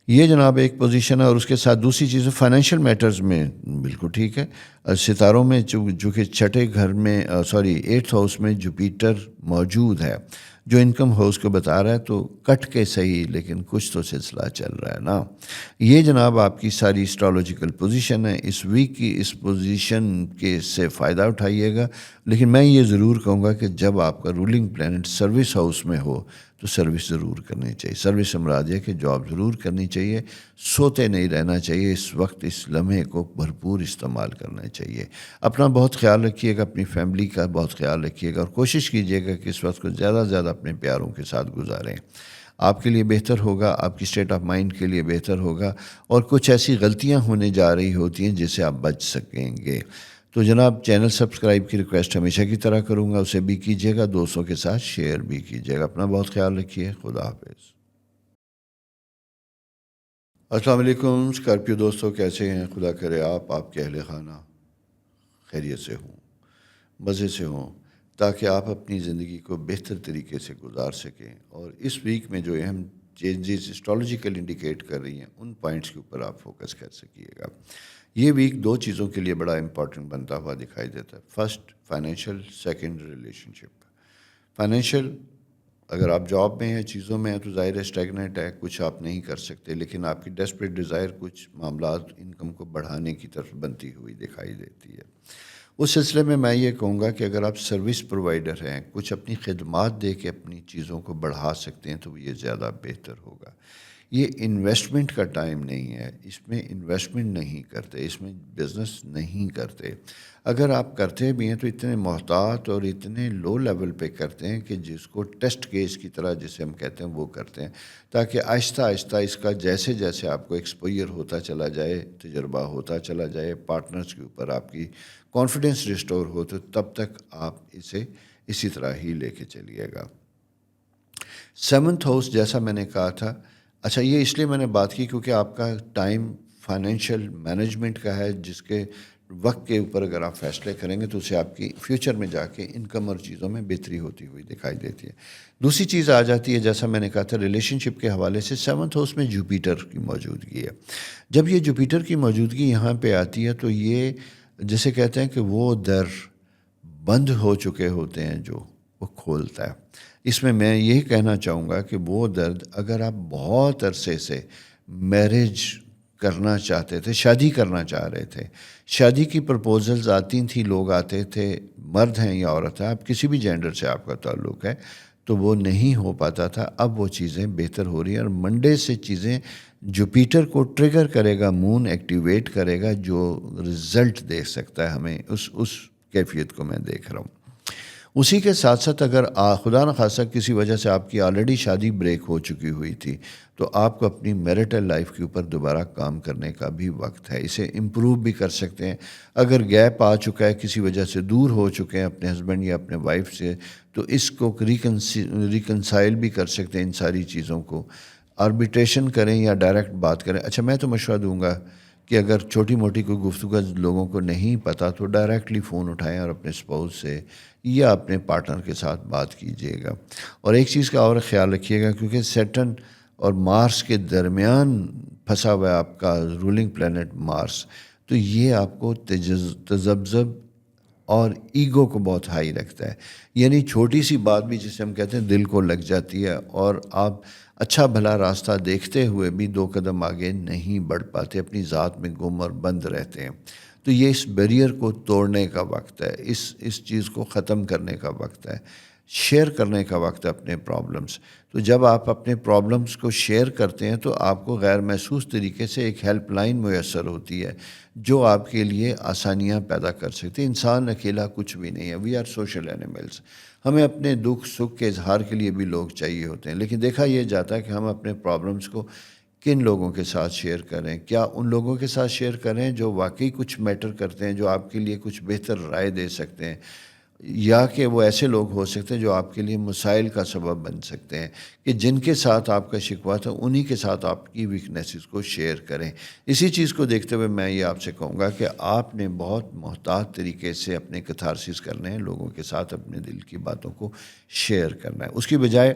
یہ جناب ایک پوزیشن ہے، اور اس کے ساتھ دوسری چیز فائنینشیل میٹرز میں بالکل ٹھیک ہے۔ ستاروں میں جو کہ چھٹے گھر میں 8th ہاؤس میں جوپیٹر موجود ہے جو انکم ہاؤس کو بتا رہا ہے، تو کٹ کے صحیح لیکن کچھ تو سلسلہ چل رہا ہے نا۔ یہ جناب آپ کی ساری اسٹرالوجیکل پوزیشن ہے۔ اس ویک کی اس پوزیشن کے سے فائدہ اٹھائیے گا، لیکن میں یہ ضرور کہوں گا کہ جب آپ کا رولنگ پلانٹ سروس ہاؤس میں ہو تو سروس ضرور کرنی چاہیے۔ سروس امراد ہے کہ جاب ضرور کرنی چاہیے، سوتے نہیں رہنا چاہیے، اس وقت اس لمحے کو بھرپور استعمال کرنا چاہیے۔ اپنا بہت خیال رکھیے گا، اپنی فیملی کا بہت خیال رکھیے گا، اور کوشش کیجیے گا کہ اس وقت کو زیادہ سے زیادہ اپنے پیاروں کے ساتھ گزاریں۔ آپ کے لیے بہتر ہوگا، آپ کی اسٹیٹ آف مائنڈ کے لیے بہتر ہوگا، اور کچھ ایسی غلطیاں ہونے جا رہی ہوتی ہیں جس سے آپ بچ سکیں گے۔ تو جناب، چینل سبسکرائب کی ریکویسٹ ہمیشہ کی طرح کروں گا، اسے بھی کیجیے گا، دوستوں کے ساتھ شیئر بھی کیجیے گا۔ اپنا بہت خیال رکھیے، خدا حافظ۔ السلام علیکم اسکارپیو دوستوں، کیسے ہیں؟ خدا کرے آپ کے اہل خانہ خیریت سے ہوں، مزے سے ہوں، تاکہ آپ اپنی زندگی کو بہتر طریقے سے گزار سکیں، اور اس ویک میں جو اہم چینجز اسٹرالوجیکل انڈیکیٹ کر رہی ہیں ان پوائنٹس کے اوپر آپ فوکس کر سکیے گا۔ یہ ویک 2 چیزوں کے لیے بڑا امپورٹنٹ بنتا ہوا دکھائی دیتا ہے۔ فرسٹ فائنینشیل، سیکنڈ ریلیشن شپ۔ فائنینشیل، اگر آپ جاب میں ہیں، چیزوں میں ہیں، تو ظاہر ہے اسٹیگنٹ ہے، کچھ آپ نہیں کر سکتے، لیکن آپ کی ڈیسپریٹ ڈیزائر کچھ معاملات انکم کو بڑھانے کی طرف بنتی ہوئی دکھائی دیتی ہے۔ اس سلسلے میں میں یہ کہوں گا کہ اگر آپ سروس پرووائڈر ہیں، کچھ اپنی خدمات دے کے اپنی چیزوں کو بڑھا سکتے ہیں تو یہ زیادہ بہتر ہوگا۔ یہ انویسٹمنٹ کا ٹائم نہیں ہے، اس میں انویسٹمنٹ نہیں کرتے، اس میں بزنس نہیں کرتے۔ اگر آپ کرتے بھی ہیں تو اتنے محتاط اور اتنے لو لیول پہ کرتے ہیں کہ جس کو ٹیسٹ کیس کی طرح جسے ہم کہتے ہیں وہ کرتے ہیں، تاکہ آہستہ آہستہ اس کا جیسے جیسے آپ کو ایکسپوئر ہوتا چلا جائے، تجربہ ہوتا چلا جائے، پارٹنرز کے اوپر آپ کی کانفیڈنس ریسٹور ہو، تو تب تک آپ اسے اسی طرح ہی لے کے چلیے گا۔ 7th ہاؤس، جیسا میں نے کہا تھا، اچھا یہ اس لیے میں نے بات کی کیونکہ آپ کا ٹائم فائنینشیل مینجمنٹ کا ہے، جس کے وقت کے اوپر اگر آپ فیصلے کریں گے تو اسے آپ کی فیوچر میں جا کے انکم اور چیزوں میں بہتری ہوتی ہوئی دکھائی دیتی ہے۔ دوسری چیز آ جاتی ہے، جیسا میں نے کہا تھا، ریلیشن شپ کے حوالے سے 7th ہاؤس میں جوپیٹر کی موجودگی ہے۔ جب یہ جوپیٹر کی موجودگی یہاں پہ آتی ہے تو یہ جسے کہتے ہیں کہ وہ در بند ہو چکے ہوتے ہیں جو وہ کھولتا ہے۔ اس میں یہی کہنا چاہوں گا کہ وہ درد، اگر آپ بہت عرصے سے میرج کرنا چاہتے تھے، شادی کرنا چاہ رہے تھے، شادی کی پرپوزلز آتی تھیں، لوگ آتے تھے، مرد ہیں یا عورت ہیں، آپ کسی بھی جینڈر سے آپ کا تعلق ہے، تو وہ نہیں ہو پاتا تھا، اب وہ چیزیں بہتر ہو رہی ہیں، اور منڈے سے چیزیں جوپیٹر کو ٹریگر کرے گا، مون ایکٹیویٹ کرے گا، جو رزلٹ دے سکتا ہے ہمیں، اس کیفیت کو میں دیکھ رہا ہوں۔ اسی کے ساتھ ساتھ اگر خدا نخواستہ کسی وجہ سے آپ کی آلریڈی شادی بریک ہو چکی ہوئی تھی، تو آپ کو اپنی میرٹل لائف کے اوپر دوبارہ کام کرنے کا بھی وقت ہے، اسے امپروو بھی کر سکتے ہیں۔ اگر گیپ آ چکا ہے، کسی وجہ سے دور ہو چکے ہیں اپنے ہسبینڈ یا اپنے وائف سے، تو اس کو ریکنسائل بھی کر سکتے ہیں، ان ساری چیزوں کو آربیٹریشن کریں یا ڈائریکٹ بات کریں۔ اچھا، میں تو مشورہ دوں گا کہ اگر چھوٹی موٹی کوئی گفتگو لوگوں کو نہیں پتہ، تو ڈائریکٹلی فون اٹھائیں اور اپنے اسپاؤس سے یا اپنے پارٹنر کے ساتھ بات کیجیے گا۔ اور ایک چیز کا اور خیال رکھیے گا، کیونکہ سیٹرن اور مارس کے درمیان پھنسا ہوا ہے آپ کا رولنگ پلینٹ مارس، تو یہ آپ کو تذبذب اور ایگو کو بہت ہائی رکھتا ہے، یعنی چھوٹی سی بات بھی جسے ہم کہتے ہیں دل کو لگ جاتی ہے، اور آپ اچھا بھلا راستہ دیکھتے ہوئے بھی 2 قدم آگے نہیں بڑھ پاتے، اپنی ذات میں گم اور بند رہتے ہیں۔ تو یہ اس بیریئر کو توڑنے کا وقت ہے، اس چیز کو ختم کرنے کا وقت ہے، شیئر کرنے کا وقت ہے اپنے پرابلمس۔ تو جب آپ اپنے پرابلمس کو شیئر کرتے ہیں، تو آپ کو غیر محسوس طریقے سے ایک ہیلپ لائن میسر ہوتی ہے، جو آپ کے لیے آسانیاں پیدا کر سکتی ہے۔ انسان اکیلا کچھ بھی نہیں ہے، وی آر سوشل اینیملس، ہمیں اپنے دکھ سکھ کے اظہار کے لیے بھی لوگ چاہیے ہوتے ہیں، لیکن دیکھا یہ جاتا ہے کہ ہم اپنے پرابلمس کو کن لوگوں کے ساتھ شیئر کریں۔ کیا ان لوگوں کے ساتھ شیئر کریں جو واقعی کچھ میٹر کرتے ہیں، جو آپ کے لیے کچھ بہتر رائے دے سکتے ہیں، یا کہ وہ ایسے لوگ ہو سکتے ہیں جو آپ کے لیے مسائل کا سبب بن سکتے ہیں، کہ جن کے ساتھ آپ کا شکوہ تھا انہی کے ساتھ آپ کی ویکنیسز کو شیئر کریں۔ اسی چیز کو دیکھتے ہوئے میں یہ آپ سے کہوں گا کہ آپ نے بہت محتاط طریقے سے اپنے کتھارسس کرنے ہیں، لوگوں کے ساتھ اپنے دل کی باتوں کو شیئر کرنا ہے۔ اس کی بجائے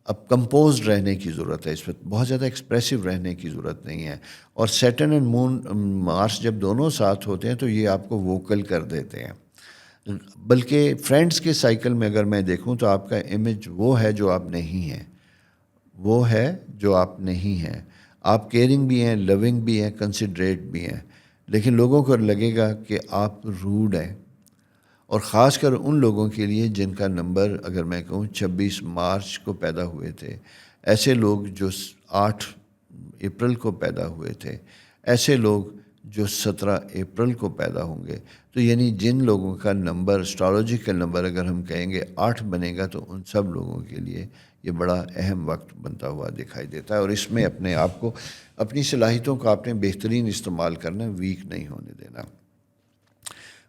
اب کمپوزڈ رہنے کی ضرورت ہے، اس وقت بہت زیادہ ایکسپریسو رہنے کی ضرورت نہیں ہے۔ اور سیٹرن اینڈ مون مارس جب دونوں ساتھ ہوتے ہیں تو یہ آپ کو ووکل کر دیتے ہیں، بلکہ فرینڈز کے سائیکل میں اگر میں دیکھوں تو آپ کا امیج وہ ہے جو آپ نہیں ہیں، وہ ہے جو آپ نہیں ہیں۔ آپ کیئرنگ بھی ہیں، لونگ بھی ہیں، کنسیڈریٹ بھی ہیں، لیکن لوگوں کو لگے گا کہ آپ روڈ ہیں، اور خاص کر ان لوگوں کے لیے جن کا نمبر اگر میں کہوں 26 مارچ کو پیدا ہوئے تھے، ایسے لوگ جو 8 اپریل کو پیدا ہوئے تھے، ایسے لوگ جو 17 اپریل کو پیدا ہوں گے، تو یعنی جن لوگوں کا نمبر اسٹرالوجیکل نمبر اگر ہم کہیں گے 8 بنے گا، تو ان سب لوگوں کے لیے یہ بڑا اہم وقت بنتا ہوا دکھائی دیتا ہے، اور اس میں اپنے آپ کو، اپنی صلاحیتوں کا آپ نے بہترین استعمال کرنا، ویک نہیں ہونے دینا۔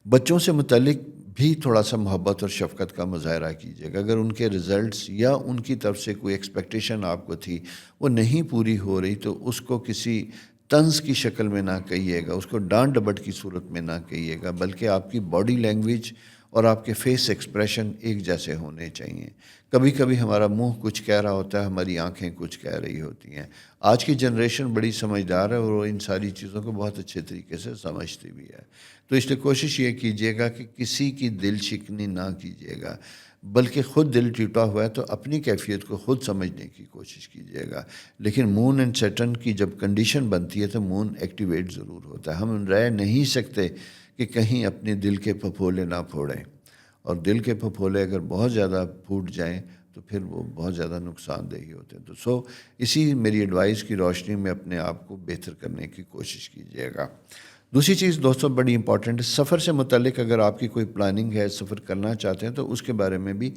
بچوں سے متعلق بھی تھوڑا سا محبت اور شفقت کا مظاہرہ کیجیے گا۔ اگر ان کے رزلٹس یا ان کی طرف سے کوئی ایکسپیکٹیشن آپ کو تھی وہ نہیں پوری ہو رہی، تو اس کو کسی طنز کی شکل میں نہ کہیے گا، اس کو ڈانٹ ڈپٹ کی صورت میں نہ کہیے گا، بلکہ آپ کی باڈی لینگویج اور آپ کے فیس ایکسپریشن ایک جیسے ہونے چاہیے۔ کبھی کبھی ہمارا منہ کچھ کہہ رہا ہوتا ہے، ہماری آنکھیں کچھ کہہ رہی ہوتی ہیں۔ آج کی جنریشن بڑی سمجھدار ہے اور وہ ان ساری چیزوں کو بہت اچھے طریقے سے سمجھتی بھی ہے، تو اس لیے کوشش یہ کیجیے گا کہ کسی کی دل شکنی نہ کیجیے گا، بلکہ خود دل ٹوٹا ہوا ہے تو اپنی کیفیت کو خود سمجھنے کی کوشش کیجیے گا۔ لیکن مون اینڈ سیٹرن کی جب کنڈیشن بنتی ہے تو مون ایکٹیویٹ ضرور ہوتا ہے۔ ہم رہ نہیں سکتے کہ کہیں اپنے دل کے پھپھولے نہ پھوڑیں، اور دل کے پھپھولے اگر بہت زیادہ پھوٹ جائیں تو پھر وہ بہت زیادہ نقصان دہی ہوتے ہیں۔ تو اسی میری ایڈوائس کی روشنی میں اپنے آپ کو بہتر کرنے کی کوشش کیجیے گا۔ دوسری چیز دوستوں بڑی امپورٹنٹ ہے، سفر سے متعلق اگر آپ کی کوئی پلاننگ ہے، سفر کرنا چاہتے ہیں، تو اس کے بارے میں بھی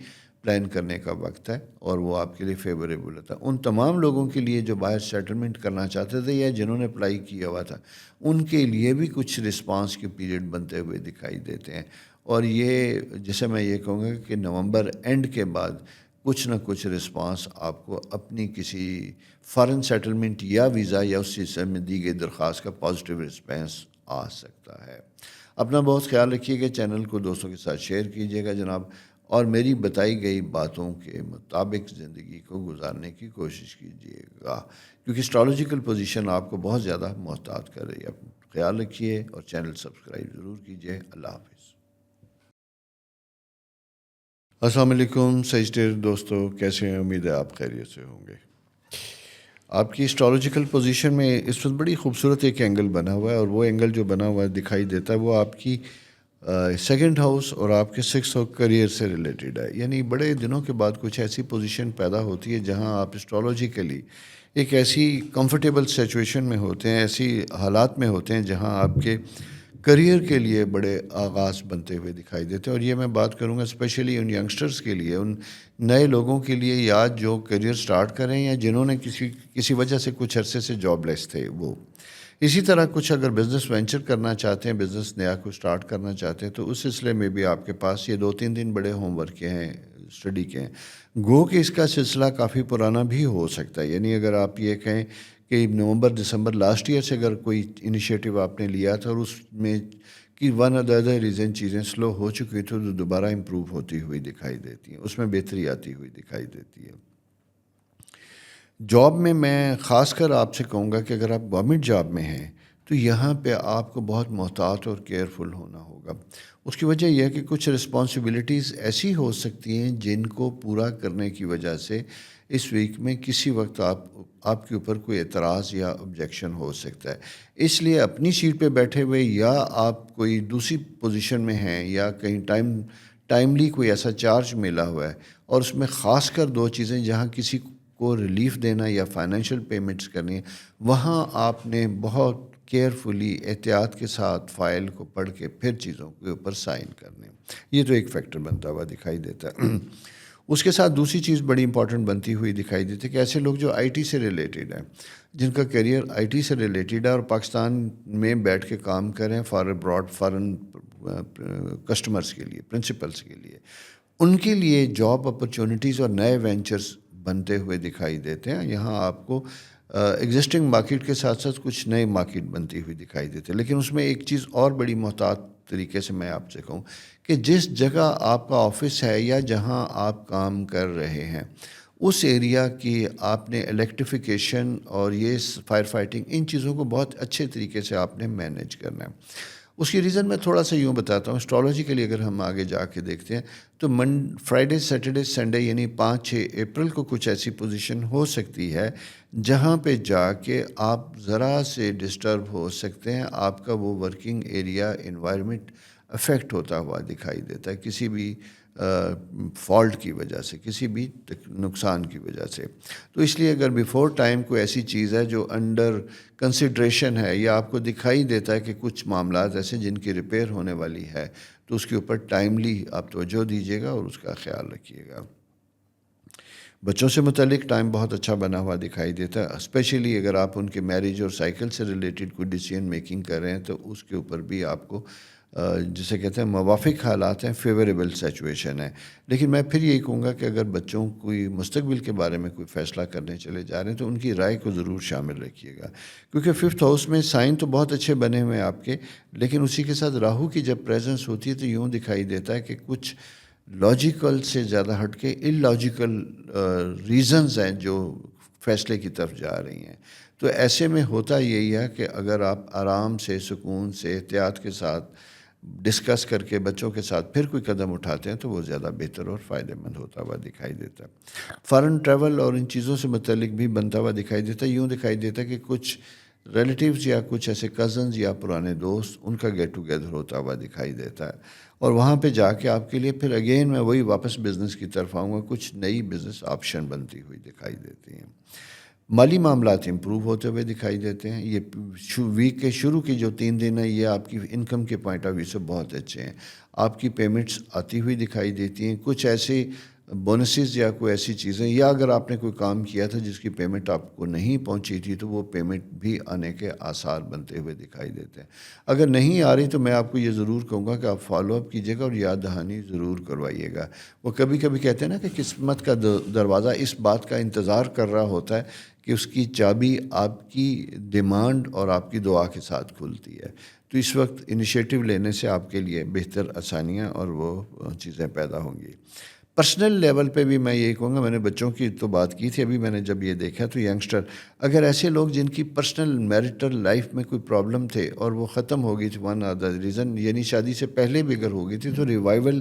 پلان کرنے کا وقت ہے، اور وہ آپ کے لیے فیوریبل ہوتا ہے۔ ان تمام لوگوں کے لیے جو باہر سیٹلمنٹ کرنا چاہتے تھے یا جنہوں نے اپلائی کیا ہوا تھا، ان کے لیے بھی کچھ رسپانس کے پیریڈ بنتے ہوئے دکھائی دیتے ہیں، اور یہ جیسے میں یہ کہوں گا کہ نومبر اینڈ کے بعد کچھ نہ کچھ رسپانس آپ کو اپنی کسی فارن سیٹلمنٹ یا ویزا یا اس سلسلے میں دی گئی درخواست کا پازیٹیو رسپانس آ سکتا ہے۔ اپنا بہت خیال رکھیے گا، چینل کو دوستوں کے ساتھ شیئر کیجیے گا جناب، اور میری بتائی گئی باتوں کے مطابق زندگی کو گزارنے کی کوشش کیجیے گا، کیونکہ اسٹرالوجیکل پوزیشن آپ کو بہت زیادہ محتاط کر رہی ہے۔ اپنا خیال رکھیے اور چینل سبسکرائب ضرور کیجیے۔ اللہ حافظ۔ السلام علیکم سیجٹیئر دوستو، کیسے ہیں؟ امید ہے آپ خیریت سے ہوں گے۔ آپ کی اسٹرالوجیکل پوزیشن میں اس وقت بڑی خوبصورت ایک اینگل بنا ہوا ہے، اور وہ اینگل جو بنا ہوا ہے دکھائی دیتا ہے وہ آپ کی سیکنڈ ہاؤس اور آپ کے سکس ہاؤس کریئر سے ریلیٹڈ ہے، یعنی بڑے دنوں کے بعد کچھ ایسی پوزیشن پیدا ہوتی ہے جہاں آپ اسٹرالوجیکلی ایک ایسی کمفرٹیبل سچویشن میں ہوتے ہیں، ایسی حالات میں ہوتے ہیں جہاں آپ کے کریئر کے لیے بڑے آغاز بنتے ہوئے دکھائی دیتے ہیں۔ اور یہ میں بات کروں گا اسپیشلی ان ینگسٹرز کے لیے، ان نئے لوگوں کے لیے، یا جو کریئر سٹارٹ کریں یا جنہوں نے کسی وجہ سے کچھ عرصے سے جاب لیس تھے وہ۔ اسی طرح کچھ اگر بزنس وینچر کرنا چاہتے ہیں، بزنس نیا کو سٹارٹ کرنا چاہتے ہیں، تو اس سلسلے میں بھی آپ کے پاس یہ 2-3 دن بڑے ہوم ورک کے ہیں، اسٹڈی کے ہیں۔ گو کہ اس کا سلسلہ کافی پرانا بھی ہو سکتا ہے، یعنی اگر آپ یہ کہیں کہ نومبر دسمبر لاسٹ ایئر سے اگر کوئی انیشیٹو آپ نے لیا تھا اور اس میں کہ ون ادر ریزن چیزیں سلو ہو چکی تھیں، تو دوبارہ امپروو ہوتی ہوئی دکھائی دیتی ہیں، اس میں بہتری آتی ہوئی دکھائی دیتی ہے۔ جاب میں خاص کر آپ سے کہوں گا کہ اگر آپ گورنمنٹ جاب میں ہیں تو یہاں پہ آپ کو بہت محتاط اور کیئرفل ہونا ہوگا۔ اس کی وجہ یہ ہے کہ کچھ رسپانسبلٹیز ایسی ہو سکتی ہیں جن کو پورا کرنے کی وجہ سے اس ویک میں کسی وقت آپ کے اوپر کوئی اعتراض یا آبجیکشن ہو سکتا ہے۔ اس لیے اپنی سیٹ پہ بیٹھے ہوئے یا آپ کوئی دوسری پوزیشن میں ہیں یا کہیں ٹائملی کوئی ایسا چارج ملا ہوا ہے، اور اس میں خاص کر دو چیزیں جہاں کسی کو ریلیف دینا یا فائنینشیل پیمنٹس کرنی ہے، وہاں آپ نے بہت کیئرفلی احتیاط کے ساتھ فائل کو پڑھ کے پھر چیزوں کے اوپر سائن کرنے۔ یہ تو ایک فیکٹر بنتا ہوا دکھائی دیتا ہے۔ اس کے ساتھ دوسری چیز بڑی امپورٹنٹ بنتی ہوئی دکھائی دیتی ہے کہ ایسے لوگ جو آئی ٹی سے ریلیٹڈ ہیں، جن کا کیریئر آئی ٹی سے ریلیٹڈ ہے اور پاکستان میں بیٹھ کے کام کریں فار ابراڈ فارن کسٹمرز کے لیے، پرنسپلس کے لیے، ان کے لیے جاب اپرچونٹیز اور نئے وینچرز بنتے ہوئے دکھائی دیتے ہیں۔ یہاں آپ کو ایگزسٹنگ مارکیٹ کے ساتھ ساتھ کچھ نئے مارکیٹ بنتی ہوئی دکھائی دیتے ہیں، لیکن اس میں ایک چیز اور بڑی محتاط طریقے سے میں آپ سے کہوں کہ جس جگہ آپ کا آفس ہے یا جہاں آپ کام کر رہے ہیں، اس ایریا کی آپ نے الیکٹریفیکیشن اور یہ فائر فائٹنگ، ان چیزوں کو بہت اچھے طریقے سے آپ نے مینیج کرنا ہے۔ اس کی ریزن میں تھوڑا سا یوں بتاتا ہوں، اسٹرالوجیکلی اگر ہم آگے جا کے دیکھتے ہیں تو فرائیڈے سیٹرڈے سنڈے یعنی 5-6 اپریل کو کچھ ایسی پوزیشن ہو سکتی ہے جہاں پہ جا کے آپ ذرا سے ڈسٹرب ہو سکتے ہیں، آپ کا وہ ورکنگ ایریا انوائرمنٹ افیکٹ ہوتا ہوا دکھائی دیتا ہے کسی بھی فالٹ کی وجہ سے، کسی بھی نقصان کی وجہ سے۔ تو اس لیے اگر بیفور ٹائم کوئی ایسی چیز ہے جو انڈر کنسیڈریشن ہے یا آپ کو دکھائی دیتا ہے کہ کچھ معاملات ایسے جن کی ریپیئر ہونے والی ہے، تو اس کے اوپر ٹائملی آپ توجہ دیجیے گا اور اس کا خیال رکھیے گا۔ بچوں سے متعلق ٹائم بہت اچھا بنا ہوا دکھائی دیتا ہے، اسپیشلی اگر آپ ان کے میرج اور سائیکل سے ریلیٹڈ کوئی ڈیسیژن میکنگ کر رہے ہیں تو اس کے اوپر بھی آپ کو جسے کہتے ہیں موافق حالات ہیں، فیوریبل سچویشن ہے۔ لیکن میں پھر یہی کہوں گا کہ اگر بچوں کوئی مستقبل کے بارے میں کوئی فیصلہ کرنے چلے جا رہے ہیں تو ان کی رائے کو ضرور شامل رکھیے گا، کیونکہ 5th ہاؤس میں سائن تو بہت اچھے بنے ہوئے ہیں آپ کے، لیکن اسی کے ساتھ راہو کی جب پریزنس ہوتی ہے تو یوں دکھائی دیتا ہے کہ کچھ لاجیکل سے زیادہ ہٹ کے ان لاجیکل ریزنز ہیں جو فیصلے کی طرف جا رہی ہیں۔ تو ایسے میں ہوتا یہی ہے کہ اگر آپ آرام سے، سکون سے، احتیاط کے ساتھ ڈسکس کر کے بچوں کے ساتھ پھر کوئی قدم اٹھاتے ہیں تو وہ زیادہ بہتر اور فائدہ مند ہوتا ہوا دکھائی دیتا ہے۔ فارن ٹریول اور ان چیزوں سے متعلق بھی بنتا ہوا دکھائی دیتا ہے، یوں دکھائی دیتا ہے کہ کچھ ریلیٹیوز یا کچھ ایسے کزنز یا پرانے دوست، ان کا گیٹ ٹوگیدر ہوتا ہوا دکھائی دیتا ہے، اور وہاں پہ جا کے آپ کے لیے پھر اگین میں وہی واپس بزنس کی طرف آؤں گا، کچھ نئی بزنس آپشن بنتی ہوئی دکھائی دیتی ہیں۔ مالی معاملات امپروو ہوتے ہوئے دکھائی دیتے ہیں۔ یہ ویک کے شروع کی جو 3 دن ہیں یہ آپ کی انکم کے پوائنٹ آف ویو سے بہت اچھے ہیں، آپ کی پیمنٹس آتی ہوئی دکھائی دیتی ہیں، کچھ ایسے بونسز یا کوئی ایسی چیزیں، یا اگر آپ نے کوئی کام کیا تھا جس کی پیمنٹ آپ کو نہیں پہنچی تھی تو وہ پیمنٹ بھی آنے کے آثار بنتے ہوئے دکھائی دیتے ہیں۔ اگر نہیں آ رہی تو میں آپ کو یہ ضرور کہوں گا کہ آپ فالو اپ کیجیے گا اور یاد دہانی ضرور کروائیے گا۔ وہ کبھی کبھی کہتے ہیں نا کہ قسمت کا دروازہ اس بات کا انتظار کر رہا ہوتا ہے کہ اس کی چابی آپ کی ڈیمانڈ اور آپ کی دعا کے ساتھ کھلتی ہے، تو اس وقت انیشیٹو لینے سے آپ کے لیے بہتر آسانیاں اور وہ چیزیں پیدا ہوں گی۔ پرسنل لیول پہ بھی میں یہی کہوں گا، میں نے بچوں کی تو بات کی تھی، ابھی میں نے جب یہ دیکھا تو ینگسٹر، اگر ایسے لوگ جن کی پرسنل میرٹل لائف میں کوئی پرابلم تھے اور وہ ختم ہو گئی تھی ون آر دا ریزن، یعنی شادی سے پہلے بھی اگر ہو گئی تھی تو ریوائول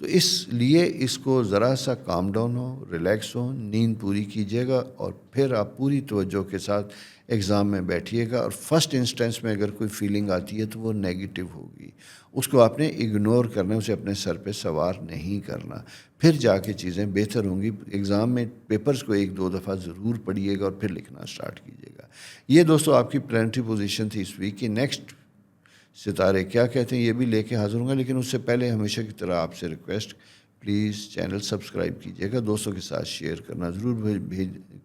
تو اس لیے اس کو ذرا سا کام ڈاؤن ہو، ریلیکس ہو، نیند پوری کیجیے گا اور پھر آپ پوری توجہ کے ساتھ ایگزام میں بیٹھیے گا. اور فرسٹ انسٹنس میں اگر کوئی فیلنگ آتی ہے تو وہ نیگیٹو ہوگی، اس کو آپ نے اگنور کرنا، اسے اپنے سر پہ سوار نہیں کرنا. پھر جا کے چیزیں بہتر ہوں گی. ایگزام میں پیپرز کو 1-2 دفعہ ضرور پڑھیے گا اور پھر لکھنا سٹارٹ کیجیے گا. یہ دوستو آپ کی پلانٹری پوزیشن تھی اس ویک کی. نیکسٹ ستارے کیا کہتے ہیں یہ بھی لے کے حاضر ہوں گا، لیکن اس سے پہلے ہمیشہ کی طرح آپ سے ریکویسٹ، پلیز چینل سبسکرائب کیجیے گا، دوستوں کے ساتھ شیئر کرنا ضرور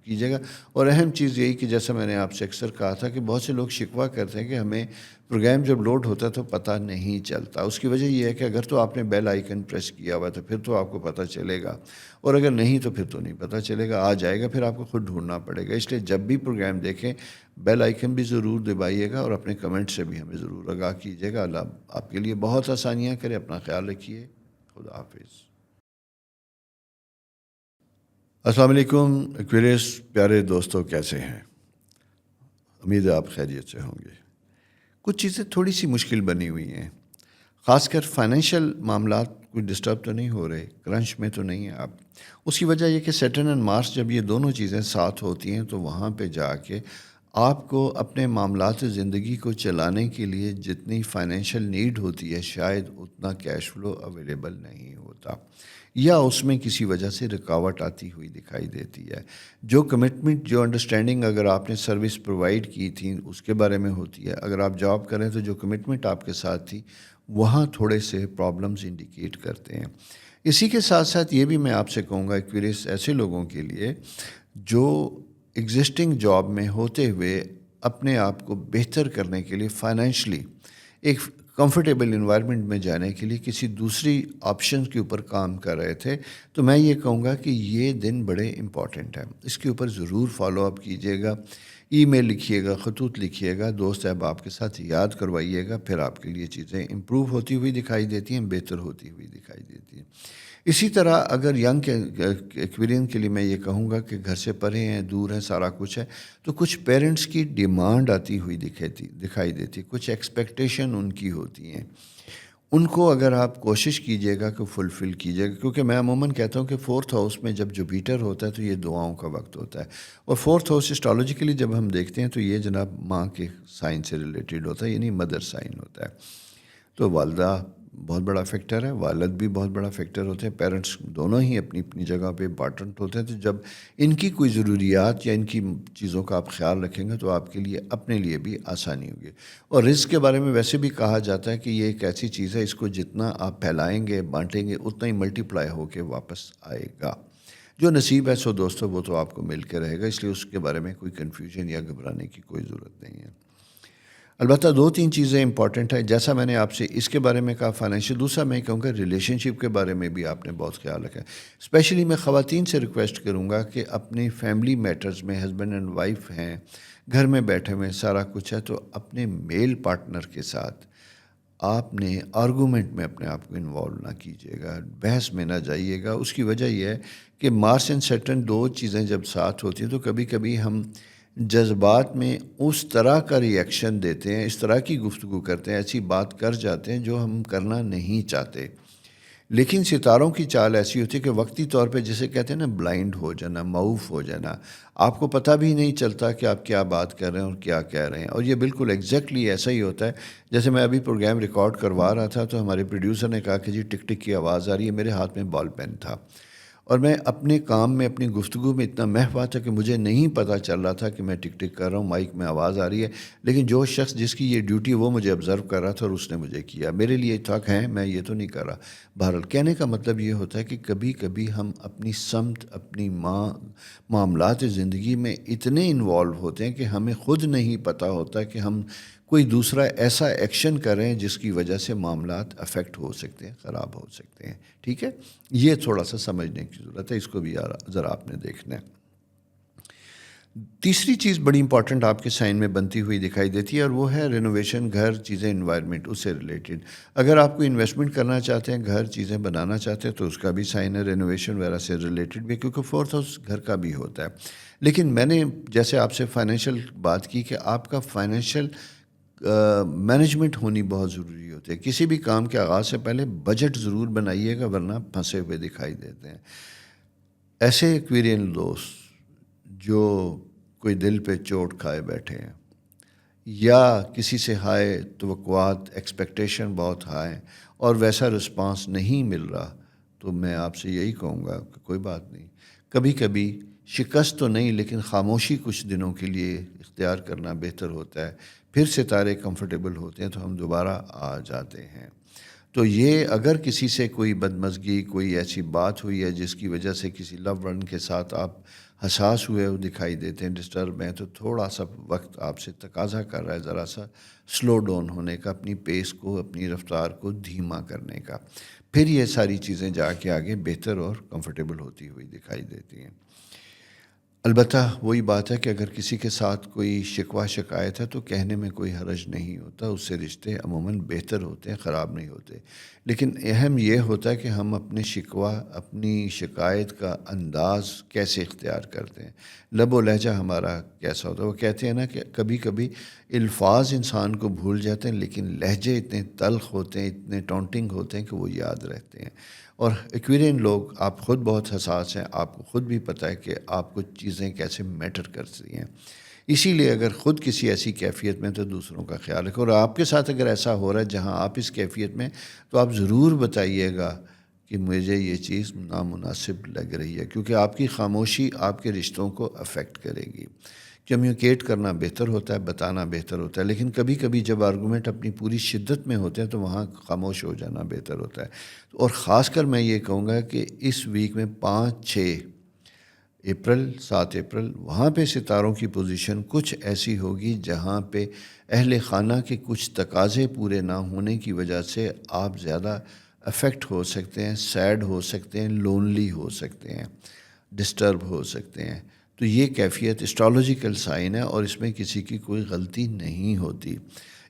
کیجیے گا. اور اہم چیز یہی کہ جیسا میں نے آپ سے اکثر کہا تھا کہ بہت سے لوگ شکوہ کرتے ہیں کہ ہمیں پروگرام جب لوڈ ہوتا ہے تو پتہ نہیں چلتا. اس کی وجہ یہ ہے کہ اگر تو آپ نے بیل آئیکن پریس کیا ہوا ہے تو پھر تو آپ کو پتہ چلے گا، اور اگر نہیں تو پھر تو نہیں پتہ چلے گا. آ جائے گا، پھر آپ کو خود ڈھونڈنا پڑے گا. اس لیے جب بھی پروگرام دیکھیں بیل آئیکن بھی ضرور دبائیے گا اور اپنے کمنٹ سے بھی ہمیں ضرور آگاہ کیجیے گا. اللہ آپ کے لیے بہت آسانیاں کرے. اپنا خیال رکھیے. خدا حافظ. السلام علیکم ایکویریس پیارے دوستوں، کیسے ہیں؟ امید ہے آپ خیریت سے ہوں گے. کچھ چیزیں تھوڑی سی مشکل بنی ہوئی ہیں، خاص کر فائنینشیل معاملات کوئی ڈسٹرب تو نہیں ہو رہے، کرنچ میں تو نہیں ہیں آپ. اس کی وجہ یہ کہ سیٹرن اینڈ مارس جب یہ دونوں چیزیں ساتھ ہوتی ہیں تو وہاں پہ جا کے آپ کو اپنے معاملات زندگی کو چلانے کے لیے جتنی فائنینشیل نیڈ ہوتی ہے شاید اتنا کیش فلو اویلیبل نہیں ہوتا، یا اس میں کسی وجہ سے رکاوٹ آتی ہوئی دکھائی دیتی ہے. جو کمٹمنٹ، جو انڈرسٹینڈنگ اگر آپ نے سروس پرووائڈ کی تھی اس کے بارے میں ہوتی ہے. اگر آپ جاب کریں تو جو کمٹمنٹ آپ کے ساتھ تھی وہاں تھوڑے سے پرابلمز انڈیکیٹ کرتے ہیں. اسی کے ساتھ ساتھ یہ بھی میں آپ سے کہوں گا ایکویریس ایسے لوگوں کے لیے جو ایگزسٹنگ جاب میں ہوتے ہوئے اپنے آپ کو بہتر کرنے کے لیے فائنینشلی ایک کمفرٹیبل انوائرمنٹ میں جانے کے لیے کسی دوسری آپشنز کے اوپر کام کر رہے تھے، تو میں یہ کہوں گا کہ یہ دن بڑے امپورٹنٹ ہیں. اس کے اوپر ضرور فالو اپ کیجیے گا، ای میل لکھیے گا، خطوط لکھیے گا، دوست احباب کے ساتھ یاد کروائیے گا. پھر آپ کے لیے چیزیں امپروو ہوتی ہوئی دکھائی دیتی ہیں، بہتر ہوتی ہوئی دکھائی دیتی ہیں. اسی طرح اگر ینگ ایکویرین کے لیے میں یہ کہوں گا کہ گھر سے پرے ہیں، دور ہیں، سارا کچھ ہے، تو کچھ پیرنٹس کی ڈیمانڈ آتی ہوئی دکھائی دیتی، کچھ ایکسپیکٹیشن ان کی ہوتی ہیں. ان کو اگر آپ کوشش کیجیے گا کہ فلفل کیجیے گا، کیونکہ میں عموماً کہتا ہوں کہ 4th ہاؤس میں جب جوپیٹر ہوتا ہے تو یہ دعاؤں کا وقت ہوتا ہے. اور 4th ہاؤس اسٹرالوجیکلی جب ہم دیکھتے ہیں تو یہ جناب ماں کے سائن سے ریلیٹڈ ہوتا ہے، یعنی مدر سائن ہوتا ہے. تو والدہ بہت بڑا فیکٹر ہے، والد بھی بہت بڑا فیکٹر ہوتے ہیں. پیرنٹس دونوں ہی اپنی اپنی جگہ پہ امپارٹنٹ ہوتے ہیں. تو جب ان کی کوئی ضروریات یا ان کی چیزوں کا آپ خیال رکھیں گے تو آپ کے لیے اپنے لیے بھی آسانی ہوگی. اور رزق کے بارے میں ویسے بھی کہا جاتا ہے کہ یہ ایک ایسی چیز ہے، اس کو جتنا آپ پھیلائیں گے، بانٹیں گے، اتنا ہی ملٹیپلائی ہو کے واپس آئے گا. جو نصیب ہے سو دوستو وہ تو آپ کو مل کے رہے گا، اس لیے اس کے بارے میں کوئی کنفیوژن یا گھبرانے کی کوئی ضرورت نہیں ہے. البتہ 2-3 چیزیں امپورٹنٹ ہیں، جیسا میں نے آپ سے اس کے بارے میں کہا فائنینشیل. دوسرا میں کہوں گا ریلیشن شپ کے بارے میں بھی آپ نے بہت خیال رکھا ہے. اسپیشلی میں خواتین سے ریکویسٹ کروں گا کہ اپنی فیملی میٹرز میں ہسبینڈ اینڈ وائف ہیں، گھر میں بیٹھے ہوئے سارا کچھ ہے، تو اپنے میل پارٹنر کے ساتھ آپ نے آرگومنٹ میں اپنے آپ کو انوالو نہ کیجیے گا، بحث میں نہ جائیے گا. اس کی وجہ یہ ہے کہ مارس اینڈ سیٹرن دو چیزیں جب ساتھ ہوتی ہیں تو کبھی کبھی ہم جذبات میں اس طرح کا ری ایکشن دیتے ہیں، اس طرح کی گفتگو کرتے ہیں، ایسی بات کر جاتے ہیں جو ہم کرنا نہیں چاہتے. لیکن ستاروں کی چال ایسی ہوتی ہے کہ وقتی طور پہ جسے کہتے ہیں نا بلائنڈ ہو جانا، معوف ہو جانا، آپ کو پتہ بھی نہیں چلتا کہ آپ کیا بات کر رہے ہیں اور کیا کہہ رہے ہیں. اور یہ بالکل ایگزیکٹلی ایسا ہی ہوتا ہے. جیسے میں ابھی پروگرام ریکارڈ کروا رہا تھا تو ہمارے پروڈیوسر نے کہا کہ جی ٹک ٹک کی آواز آ رہی ہے. میرے ہاتھ میں بال پین تھا اور میں اپنے کام میں، اپنی گفتگو میں اتنا محو تھا کہ مجھے نہیں پتہ چل رہا تھا کہ میں ٹک ٹک کر رہا ہوں، مائک میں آواز آ رہی ہے. لیکن جو شخص جس کی یہ ڈیوٹی وہ مجھے آبزرو کر رہا تھا اور اس نے مجھے کیا. میرے لیے تھک ہے، میں یہ تو نہیں کر رہا. بہرحال کہنے کا مطلب یہ ہوتا ہے کہ کبھی کبھی ہم اپنی سمت، اپنی معاملات زندگی میں اتنے انوالو ہوتے ہیں کہ ہمیں خود نہیں پتہ ہوتا کہ ہم کوئی دوسرا ایسا ایکشن کریں جس کی وجہ سے معاملات افیکٹ ہو سکتے ہیں، خراب ہو سکتے ہیں. ٹھیک ہے، یہ تھوڑا سا سمجھنے کی ضرورت ہے، اس کو بھی ذرا آپ نے دیکھنا ہے. تیسری چیز بڑی امپورٹنٹ آپ کے سائن میں بنتی ہوئی دکھائی دیتی ہے اور وہ ہے رینوویشن، گھر، چیزیں، انوائرمنٹ، اس سے ریلیٹڈ. اگر آپ کو انویسٹمنٹ کرنا چاہتے ہیں، گھر، چیزیں بنانا چاہتے ہیں تو اس کا بھی سائن ہے، رینوویشن وغیرہ سے ریلیٹڈ بھی، کیونکہ 4th ہاؤس گھر کا بھی ہوتا ہے. لیکن میں نے جیسے آپ سے فائنینشیل بات کی کہ آپ کا فائنینشیل مینجمنٹ ہونی بہت ضروری ہوتی ہے. کسی بھی کام کے آغاز سے پہلے بجٹ ضرور بنائیے گا ورنہ پھنسے ہوئے دکھائی دیتے ہیں. ایسے ایکویرین دوست جو کوئی دل پہ چوٹ کھائے بیٹھے ہیں یا کسی سے ہائے توقعات ایکسپیکٹیشن بہت ہائی اور ویسا رسپانس نہیں مل رہا، تو میں آپ سے یہی کہوں گا کہ کوئی بات نہیں، کبھی کبھی شکست تو نہیں لیکن خاموشی کچھ دنوں کے لیے اختیار کرنا بہتر ہوتا ہے. پھر ستارے کمفرٹیبل ہوتے ہیں تو ہم دوبارہ آ جاتے ہیں. تو یہ اگر کسی سے کوئی بدمزگی، کوئی ایسی بات ہوئی ہے جس کی وجہ سے کسی لو ون کے ساتھ آپ حساس ہوئے وہ دکھائی دیتے ہیں، ڈسٹرب ہیں، تو تھوڑا سا وقت آپ سے تقاضا کر رہا ہے ذرا سا سلو ڈاؤن ہونے کا، اپنی پیس کو، اپنی رفتار کو دھیما کرنے کا. پھر یہ ساری چیزیں جا کے آگے بہتر اور کمفرٹیبل ہوتی ہوئی دکھائی دیتی ہیں. البتہ وہی بات ہے کہ اگر کسی کے ساتھ کوئی شکوہ شکایت ہے تو کہنے میں کوئی حرج نہیں ہوتا، اس سے رشتے عموماً بہتر ہوتے ہیں، خراب نہیں ہوتے. لیکن اہم یہ ہوتا ہے کہ ہم اپنے شکوہ، اپنی شکایت کا انداز کیسے اختیار کرتے ہیں، لب و لہجہ ہمارا کیسا ہوتا ہے. وہ کہتے ہیں نا کہ کبھی کبھی الفاظ انسان کو بھول جاتے ہیں لیکن لہجے اتنے تلخ ہوتے ہیں، اتنے ٹونٹنگ ہوتے ہیں کہ وہ یاد رہتے ہیں. اور ایکویرین لوگ، آپ خود بہت حساس ہیں، آپ کو خود بھی پتہ ہے کہ آپ کو چیزیں کیسے میٹر کرتی ہیں. اسی لیے اگر خود کسی ایسی کیفیت میں تو دوسروں کا خیال رکھو. اور آپ کے ساتھ اگر ایسا ہو رہا ہے جہاں آپ اس کیفیت میں، تو آپ ضرور بتائیے گا کہ مجھے یہ چیز نامناسب لگ رہی ہے، کیونکہ آپ کی خاموشی آپ کے رشتوں کو افیکٹ کرے گی. کمیونیکیٹ کرنا بہتر ہوتا ہے، بتانا بہتر ہوتا ہے، لیکن کبھی کبھی جب آرگومنٹ اپنی پوری شدت میں ہوتے ہیں تو وہاں خاموش ہو جانا بہتر ہوتا ہے. اور خاص کر میں یہ کہوں گا کہ اس ویک میں 5-6 اپریل، 7 اپریل، وہاں پہ ستاروں کی پوزیشن کچھ ایسی ہوگی جہاں پہ اہل خانہ کے کچھ تقاضے پورے نہ ہونے کی وجہ سے آپ زیادہ افیکٹ ہو سکتے ہیں، سیڈ ہو سکتے ہیں، لونلی ہو سکتے ہیں، ڈسٹرب ہو سکتے ہیں. تو یہ کیفیت اسٹرالوجیکل سائن ہے اور اس میں کسی کی کوئی غلطی نہیں ہوتی.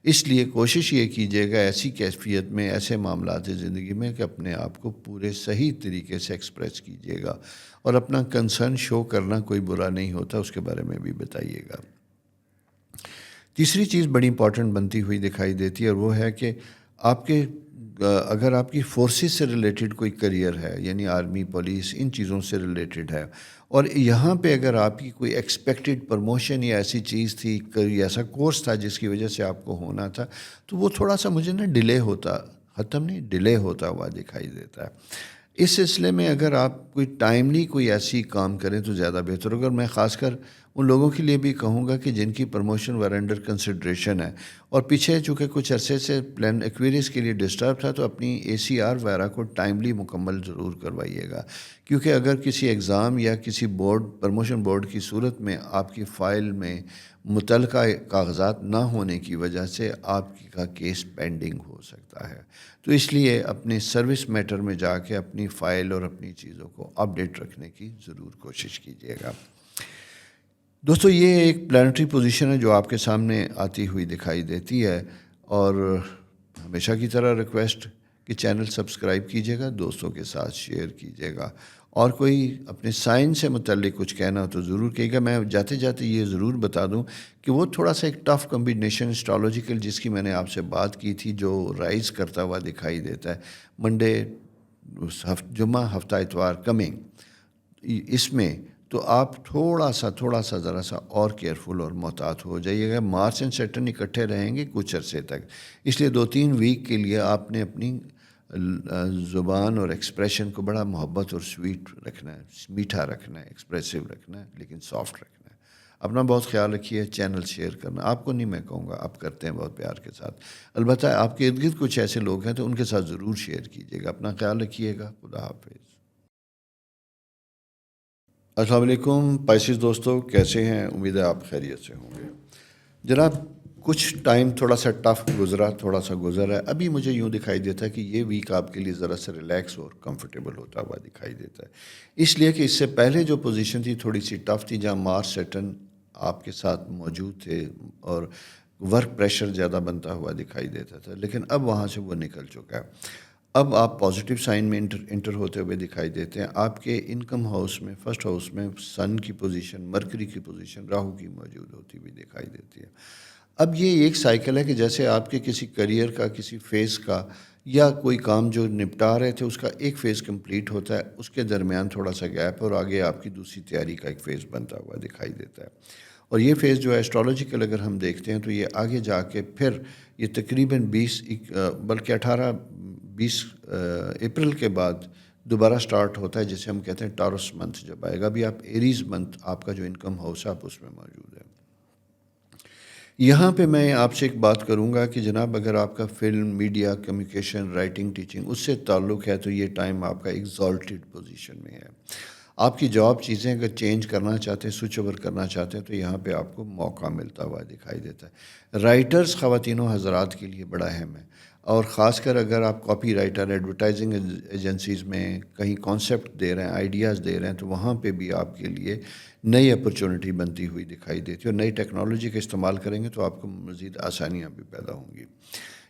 اس لیے کوشش یہ کیجیے گا ایسی کیفیت میں، ایسے معاملات زندگی میں، کہ اپنے آپ کو پورے صحیح طریقے سے ایکسپریس کیجیے گا. اور اپنا کنسرن شو کرنا کوئی برا نہیں ہوتا، اس کے بارے میں بھی بتائیے گا. تیسری چیز بڑی امپورٹنٹ بنتی ہوئی دکھائی دیتی ہے اور وہ ہے کہ آپ کے اگر آپ کی فورسز سے ریلیٹڈ کوئی کریئر ہے، یعنی آرمی، پولیس، ان چیزوں سے ریلیٹڈ ہے، اور یہاں پہ اگر آپ کی کوئی ایکسپیکٹڈ پروموشن یا ایسی چیز تھی، کوئی ایسا کورس تھا جس کی وجہ سے آپ کو ہونا تھا، تو وہ تھوڑا سا مجھے ڈیلے ہوتا، ختم نہیں، ڈیلے ہوتا ہوا دکھائی دیتا ہے. اس سلسلے میں اگر آپ کوئی ٹائملی کوئی ایسی کام کریں تو زیادہ بہتر ہوگا. اور میں خاص کر ان لوگوں کے لیے بھی کہوں گا کہ جن کی پروموشن ور انڈر کنسیڈریشن ہے اور پیچھے چونکہ کچھ عرصے سے پلان ایکویریس کے لیے ڈسٹرب تھا، تو اپنی ACR وغیرہ کو ٹائملی مکمل ضرور کروائیے گا. کیونکہ اگر کسی ایگزام یا کسی بورڈ، پروموشن بورڈ کی صورت میں آپ کی فائل میں متعلقہ کاغذات نہ ہونے کی وجہ سے آپ کا کیس پینڈنگ ہو سکتا ہے. تو اس لیے اپنے سروس میٹر میں جا کے اپنی فائل اور اپنی چیزوں کو اپڈیٹ رکھنے کی ضرور کوشش کیجیے گا. دوستو، یہ ایک پلانٹری پوزیشن ہے جو آپ کے سامنے آتی ہوئی دکھائی دیتی ہے. اور ہمیشہ کی طرح ریکویسٹ کہ چینل سبسکرائب کیجیے گا، دوستوں کے ساتھ شیئر کیجیے گا، اور کوئی اپنے سائن سے متعلق کچھ کہنا ہو تو ضرور کہیے گا. میں جاتے جاتے یہ ضرور بتا دوں کہ وہ تھوڑا سا ایک ٹف کمبینیشن اسٹرالوجیکل جس کی میں نے آپ سے بات کی تھی، جو رائز کرتا ہوا دکھائی دیتا ہے منڈے، جمعہ، ہفتہ اتوار کمنگ، اس میں تو آپ تھوڑا سا ذرا سا اور کیئرفل اور محتاط ہو جائیے گا. مارس اینڈ سیٹرن اکٹھے رہیں گے کچھ عرصے تک، اس لیے 2-3 ویک کے لیے آپ نے اپنی زبان اور ایکسپریشن کو بڑا محبت اور سویٹ رکھنا ہے، میٹھا رکھنا ہے، ایکسپریسو رکھنا ہے، لیکن سافٹ رکھنا ہے. اپنا بہت خیال رکھیے. چینل شیئر کرنا آپ کو نہیں، میں کہوں گا آپ کرتے ہیں بہت پیار کے ساتھ. البتہ آپ کے ارد گرد کچھ ایسے لوگ ہیں تو ان کے ساتھ ضرور شیئر کیجیے گا. اپنا خیال رکھیے گا. خدا حافظ. السلام علیکم پائسیز دوستو، کیسے ہیں؟ امید ہے آپ خیریت سے ہوں گے. جناب، کچھ ٹائم تھوڑا سا ٹف گزرا، تھوڑا سا گزر ہے. ابھی مجھے یوں دکھائی دیتا ہے کہ یہ ویک آپ کے لیے ذرا سا ریلیکس اور کمفرٹیبل ہوتا ہوا دکھائی دیتا ہے. اس لیے کہ اس سے پہلے جو پوزیشن تھی تھوڑی سی ٹف تھی، جہاں مارس سیٹرن آپ کے ساتھ موجود تھے اور ورک پریشر زیادہ بنتا ہوا دکھائی دیتا تھا، لیکن اب وہاں سے وہ نکل چکا ہے. اب آپ پازیٹیو سائن میں انٹر ہوتے ہوئے دکھائی دیتے ہیں. آپ کے انکم ہاؤس میں، فرسٹ ہاؤس میں، سن کی پوزیشن، مرکری کی پوزیشن، راہو کی موجود ہوتی ہوئی دکھائی دیتی ہے. اب یہ ایک سائیکل ہے کہ جیسے آپ کے کسی کریئر کا کسی فیز کا یا کوئی کام جو نپٹا رہے تھے اس کا ایک فیز کمپلیٹ ہوتا ہے، اس کے درمیان تھوڑا سا گیپ اور آگے آپ کی دوسری تیاری کا ایک فیز بنتا ہوا دکھائی دیتا ہے۔ اور یہ فیز جو ہے اسٹرالوجیکل اگر ہم دیکھتے ہیں تو یہ آگے جا کے پھر یہ تقریباً 20 اپریل کے بعد دوبارہ سٹارٹ ہوتا ہے، جسے ہم کہتے ہیں ٹارس منتھ جب آئے گا۔ ابھی آپ ایریز منتھ آپ کا جو انکم ہاؤس ہے آپ اس میں موجود ہے۔ یہاں پہ میں آپ سے ایک بات کروں گا کہ جناب اگر آپ کا film, media, communication, writing, teaching اس سے تعلق ہے تو یہ ٹائم آپ کا ایگزالٹڈ پوزیشن میں ہے۔ آپ کی جاب چیزیں اگر چینج کرنا چاہتے ہیں، سوئچ اوور کرنا چاہتے ہیں تو یہاں پہ آپ کو موقع ملتا ہوا دکھائی دیتا ہے۔ رائٹرز خواتین و حضرات کے لیے بڑا اہم ہے، اور خاص کر اگر آپ کاپی رائٹر، ایڈورٹائزنگ ایجنسیز میں کہیں کانسیپٹ دے رہے ہیں، آئیڈیاز دے رہے ہیں، تو وہاں پہ بھی آپ کے لیے نئی اپرچونٹی بنتی ہوئی دکھائی دیتی ہے، اور نئی ٹیکنالوجی کا استعمال کریں گے تو آپ کو مزید آسانیاں بھی پیدا ہوں گی۔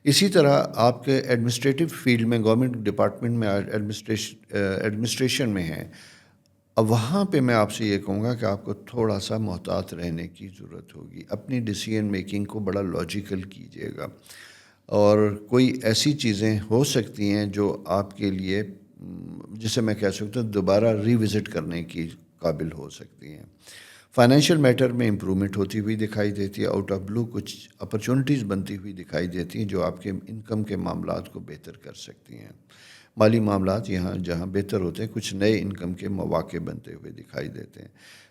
اسی طرح آپ کے ایڈمنسٹریٹو فیلڈ میں، گورنمنٹ ڈپارٹمنٹ میں، ایڈمنسٹریشن میں ہیں، اب وہاں پہ میں آپ سے یہ کہوں گا کہ آپ کو تھوڑا سا محتاط رہنے کی ضرورت ہوگی۔ اپنی ڈیسیژن میکنگ کو بڑا لاجیکل کیجیے گا، اور کوئی ایسی چیزیں ہو سکتی ہیں جو آپ کے لیے جسے میں کہہ سکتا ہوں دوبارہ ریوزٹ کرنے کی قابل ہو سکتی ہیں۔ فائنینشیل میٹر میں امپرومنٹ ہوتی ہوئی دکھائی دیتی ہے، آؤٹ آف بلو کچھ اپرچونٹیز بنتی ہوئی دکھائی دیتی ہیں جو آپ کے انکم کے معاملات کو بہتر کر سکتی ہیں۔ مالی معاملات یہاں جہاں بہتر ہوتے ہیں، کچھ نئے انکم کے مواقع بنتے ہوئے دکھائی دیتے ہیں۔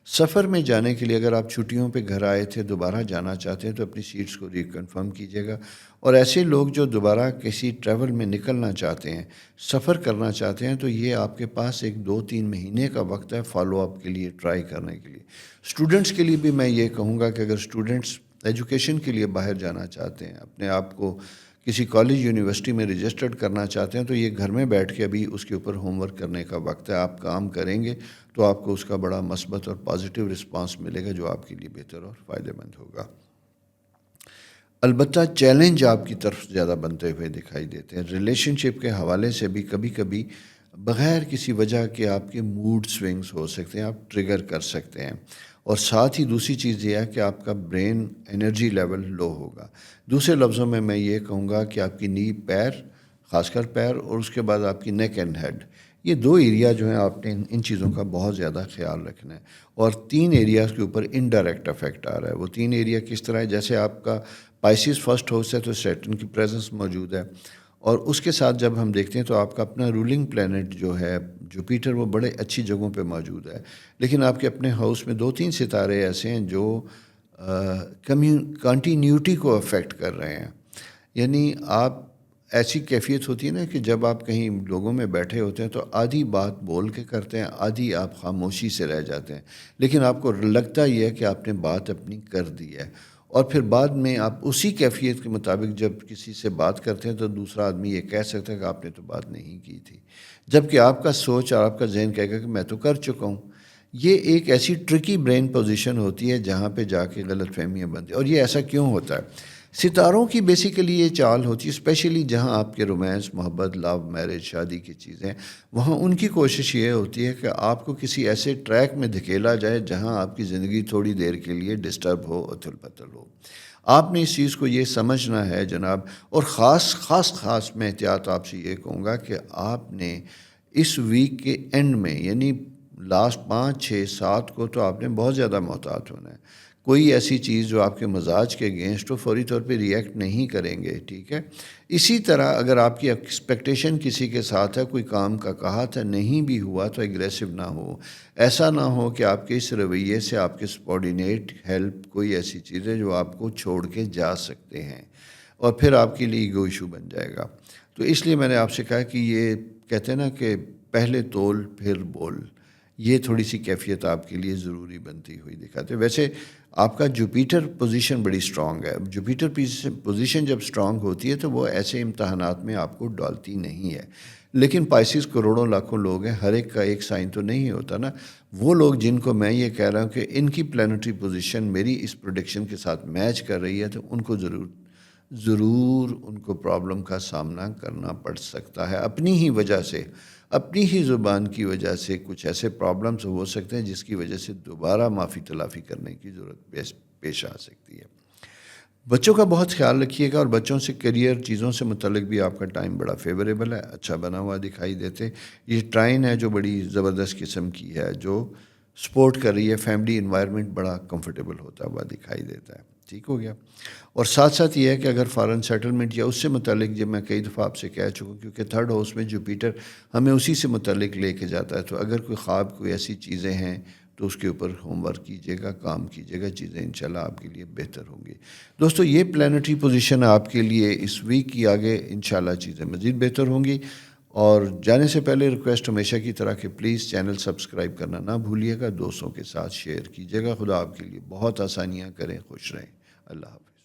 سفر میں جانے کے لیے اگر آپ چھٹیوں پہ گھر آئے تھے، دوبارہ جانا چاہتے ہیں تو اپنی سیٹس کو ریکنفرم کیجیے گا، اور ایسے لوگ جو دوبارہ کسی ٹریول میں نکلنا چاہتے ہیں، سفر کرنا چاہتے ہیں، تو یہ آپ کے پاس ایک 2-3 مہینے کا وقت ہے فالو اپ کے لیے، ٹرائی کرنے کے لیے۔ اسٹوڈنٹس کے لیے بھی میں یہ کہوں گا کہ اگر اسٹوڈنٹس ایجوکیشن کے لیے باہر جانا چاہتے ہیں، اپنے آپ کو کسی کالج یونیورسٹی میں رجسٹرڈ کرنا چاہتے ہیں، تو یہ گھر میں بیٹھ کے ابھی اس کے اوپر ہوم ورک کرنے کا وقت ہے۔ آپ کام کریں گے تو آپ کو اس کا بڑا مثبت اور پازیٹیو رسپانس ملے گا جو آپ کے لیے بہتر اور فائدہ مند ہوگا۔ البتہ چیلنج آپ کی طرف زیادہ بنتے ہوئے دکھائی دیتے ہیں۔ ریلیشن شپ کے حوالے سے بھی کبھی کبھی بغیر کسی وجہ کے آپ کے موڈ سوئنگز ہو سکتے ہیں، آپ ٹریگر کر سکتے ہیں، اور ساتھ ہی دوسری چیز یہ ہے کہ آپ کا برین انرجی لیول لو ہوگا۔ دوسرے لفظوں میں یہ کہوں گا کہ آپ کی نی، پیر، خاص کر پیر، اور اس کے بعد آپ کی نیک اینڈ ہیڈ، یہ 2 ایریا جو ہیں آپ نے ان چیزوں کا بہت زیادہ خیال رکھنا ہے، اور 3 ایریاز کے اوپر انڈائریکٹ افیکٹ آ رہا ہے۔ وہ 3 ایریا کس طرح ہے؟ جیسے آپ کا پائسیز فرسٹ ہاؤس ہے تو سیٹرن کی پریزنس موجود ہے، اور اس کے ساتھ جب ہم دیکھتے ہیں تو آپ کا اپنا رولنگ پلینٹ جو ہے جوپیٹر، وہ بڑے اچھی جگہوں پہ موجود ہے، لیکن آپ کے اپنے ہاؤس میں 2-3 ستارے ایسے ہیں جو کنٹینیوٹی کو افیکٹ کر رہے ہیں۔ یعنی آپ ایسی کیفیت ہوتی ہے نا کہ جب آپ کہیں لوگوں میں بیٹھے ہوتے ہیں تو آدھی بات بول کے کرتے ہیں، آدھی آپ خاموشی سے رہ جاتے ہیں، لیکن آپ کو لگتا ہی ہے کہ آپ نے بات اپنی کر دی ہے، اور پھر بعد میں آپ اسی کیفیت کے مطابق جب کسی سے بات کرتے ہیں تو دوسرا آدمی یہ کہہ سکتا ہے کہ آپ نے تو بات نہیں کی تھی، جبکہ آپ کا سوچ اور آپ کا ذہن کہے گا کہ میں تو کر چکا ہوں۔ یہ ایک ایسی ٹرکی برین پوزیشن ہوتی ہے جہاں پہ جا کے غلط فہمیاں بنتی ہیں۔ اور یہ ایسا کیوں ہوتا ہے؟ ستاروں کی بیسیکلی یہ چال ہوتی ہے، اسپیشلی جہاں آپ کے رومانس، محبت، لو، میرج، شادی کی چیزیں، وہاں ان کی کوشش یہ ہوتی ہے کہ آپ کو کسی ایسے ٹریک میں دھکیلا جائے جہاں آپ کی زندگی تھوڑی دیر کے لیے ڈسٹرب ہو، اتھل پتھل ہو۔ آپ نے اس چیز کو یہ سمجھنا ہے جناب، اور خاص میں احتیاط آپ سے یہ کہوں گا کہ آپ نے اس ویک کے اینڈ میں، یعنی لاسٹ 5-6-7 کو تو آپ نے بہت زیادہ محتاط ہونا ہے۔ کوئی ایسی چیز جو آپ کے مزاج کے اگینسٹ ہو فوری طور پہ ریئیکٹ نہیں کریں گے، ٹھیک ہے؟ اسی طرح اگر آپ کی ایکسپیکٹیشن کسی کے ساتھ ہے، کوئی کام کا کہا تھا نہیں بھی ہوا تو ایگریسو نہ ہو۔ ایسا نہ ہو کہ آپ کے اس رویے سے آپ کے سبارڈینیٹ ہیلپ کوئی ایسی چیز ہے جو آپ کو چھوڑ کے جا سکتے ہیں، اور پھر آپ کے لیے ایگو ایشو بن جائے گا۔ تو اس لیے میں نے آپ سے کہا کہ یہ کہتے ہیں نا کہ پہلے تول پھر بول، یہ تھوڑی سی کیفیت آپ کے لیے ضروری بنتی ہوئی دکھاتے ہیں۔ ویسے آپ کا جوپیٹر پوزیشن بڑی سٹرانگ ہے، جوپیٹر پوزیشن جب سٹرانگ ہوتی ہے تو وہ ایسے امتحانات میں آپ کو ڈالتی نہیں ہے، لیکن پائسیز کروڑوں لاکھوں لوگ ہیں، ہر ایک کا ایک سائن تو نہیں ہوتا نا۔ وہ لوگ جن کو میں یہ کہہ رہا ہوں کہ ان کی پلانٹری پوزیشن میری اس پروڈکشن کے ساتھ میچ کر رہی ہے، تو ان کو ضرور ان کو پرابلم کا سامنا کرنا پڑ سکتا ہے، اپنی ہی وجہ سے، اپنی ہی زبان کی وجہ سے کچھ ایسے پرابلمز ہو سکتے ہیں جس کی وجہ سے دوبارہ معافی تلافی کرنے کی ضرورت پیش آ سکتی ہے۔ بچوں کا بہت خیال رکھیے گا، اور بچوں سے کیریئر چیزوں سے متعلق بھی آپ کا ٹائم بڑا فیوریبل ہے، اچھا بنا ہوا دکھائی دیتے. یہ ٹرائن ہے جو بڑی زبردست قسم کی ہے، جو سپورٹ کر رہی ہے، فیملی انوائرمنٹ بڑا کمفرٹیبل ہوتا ہوا دکھائی دیتا ہے. ٹھیک ہو گیا. اور ساتھ ساتھ یہ ہے کہ اگر فارن سیٹلمنٹ یا اس سے متعلق، جب میں کئی دفعہ آپ سے کہہ چکا ہوں، کیونکہ تھرڈ ہاؤس میں جوپیٹر ہمیں اسی سے متعلق لے کے جاتا ہے، تو اگر کوئی خواب، کوئی ایسی چیزیں ہیں تو اس کے اوپر ہوم ورک کیجیے گا، کام کیجیے گا، چیزیں انشاءاللہ آپ کے لیے بہتر ہوں گی. دوستو یہ پلانٹری پوزیشن آپ کے لیے اس ویک کی، آگے انشاءاللہ چیزیں مزید بہتر ہوں گی. اور جانے سے پہلے ریکویسٹ ہمیشہ کی طرح کہ پلیز چینل سبسکرائب کرنا نہ بھولیے گا، دوستوں کے ساتھ شیئر کیجیے گا. خدا آپ کے لیے بہت آسانیاں کریں، خوش رہیں. اللہ حافظ.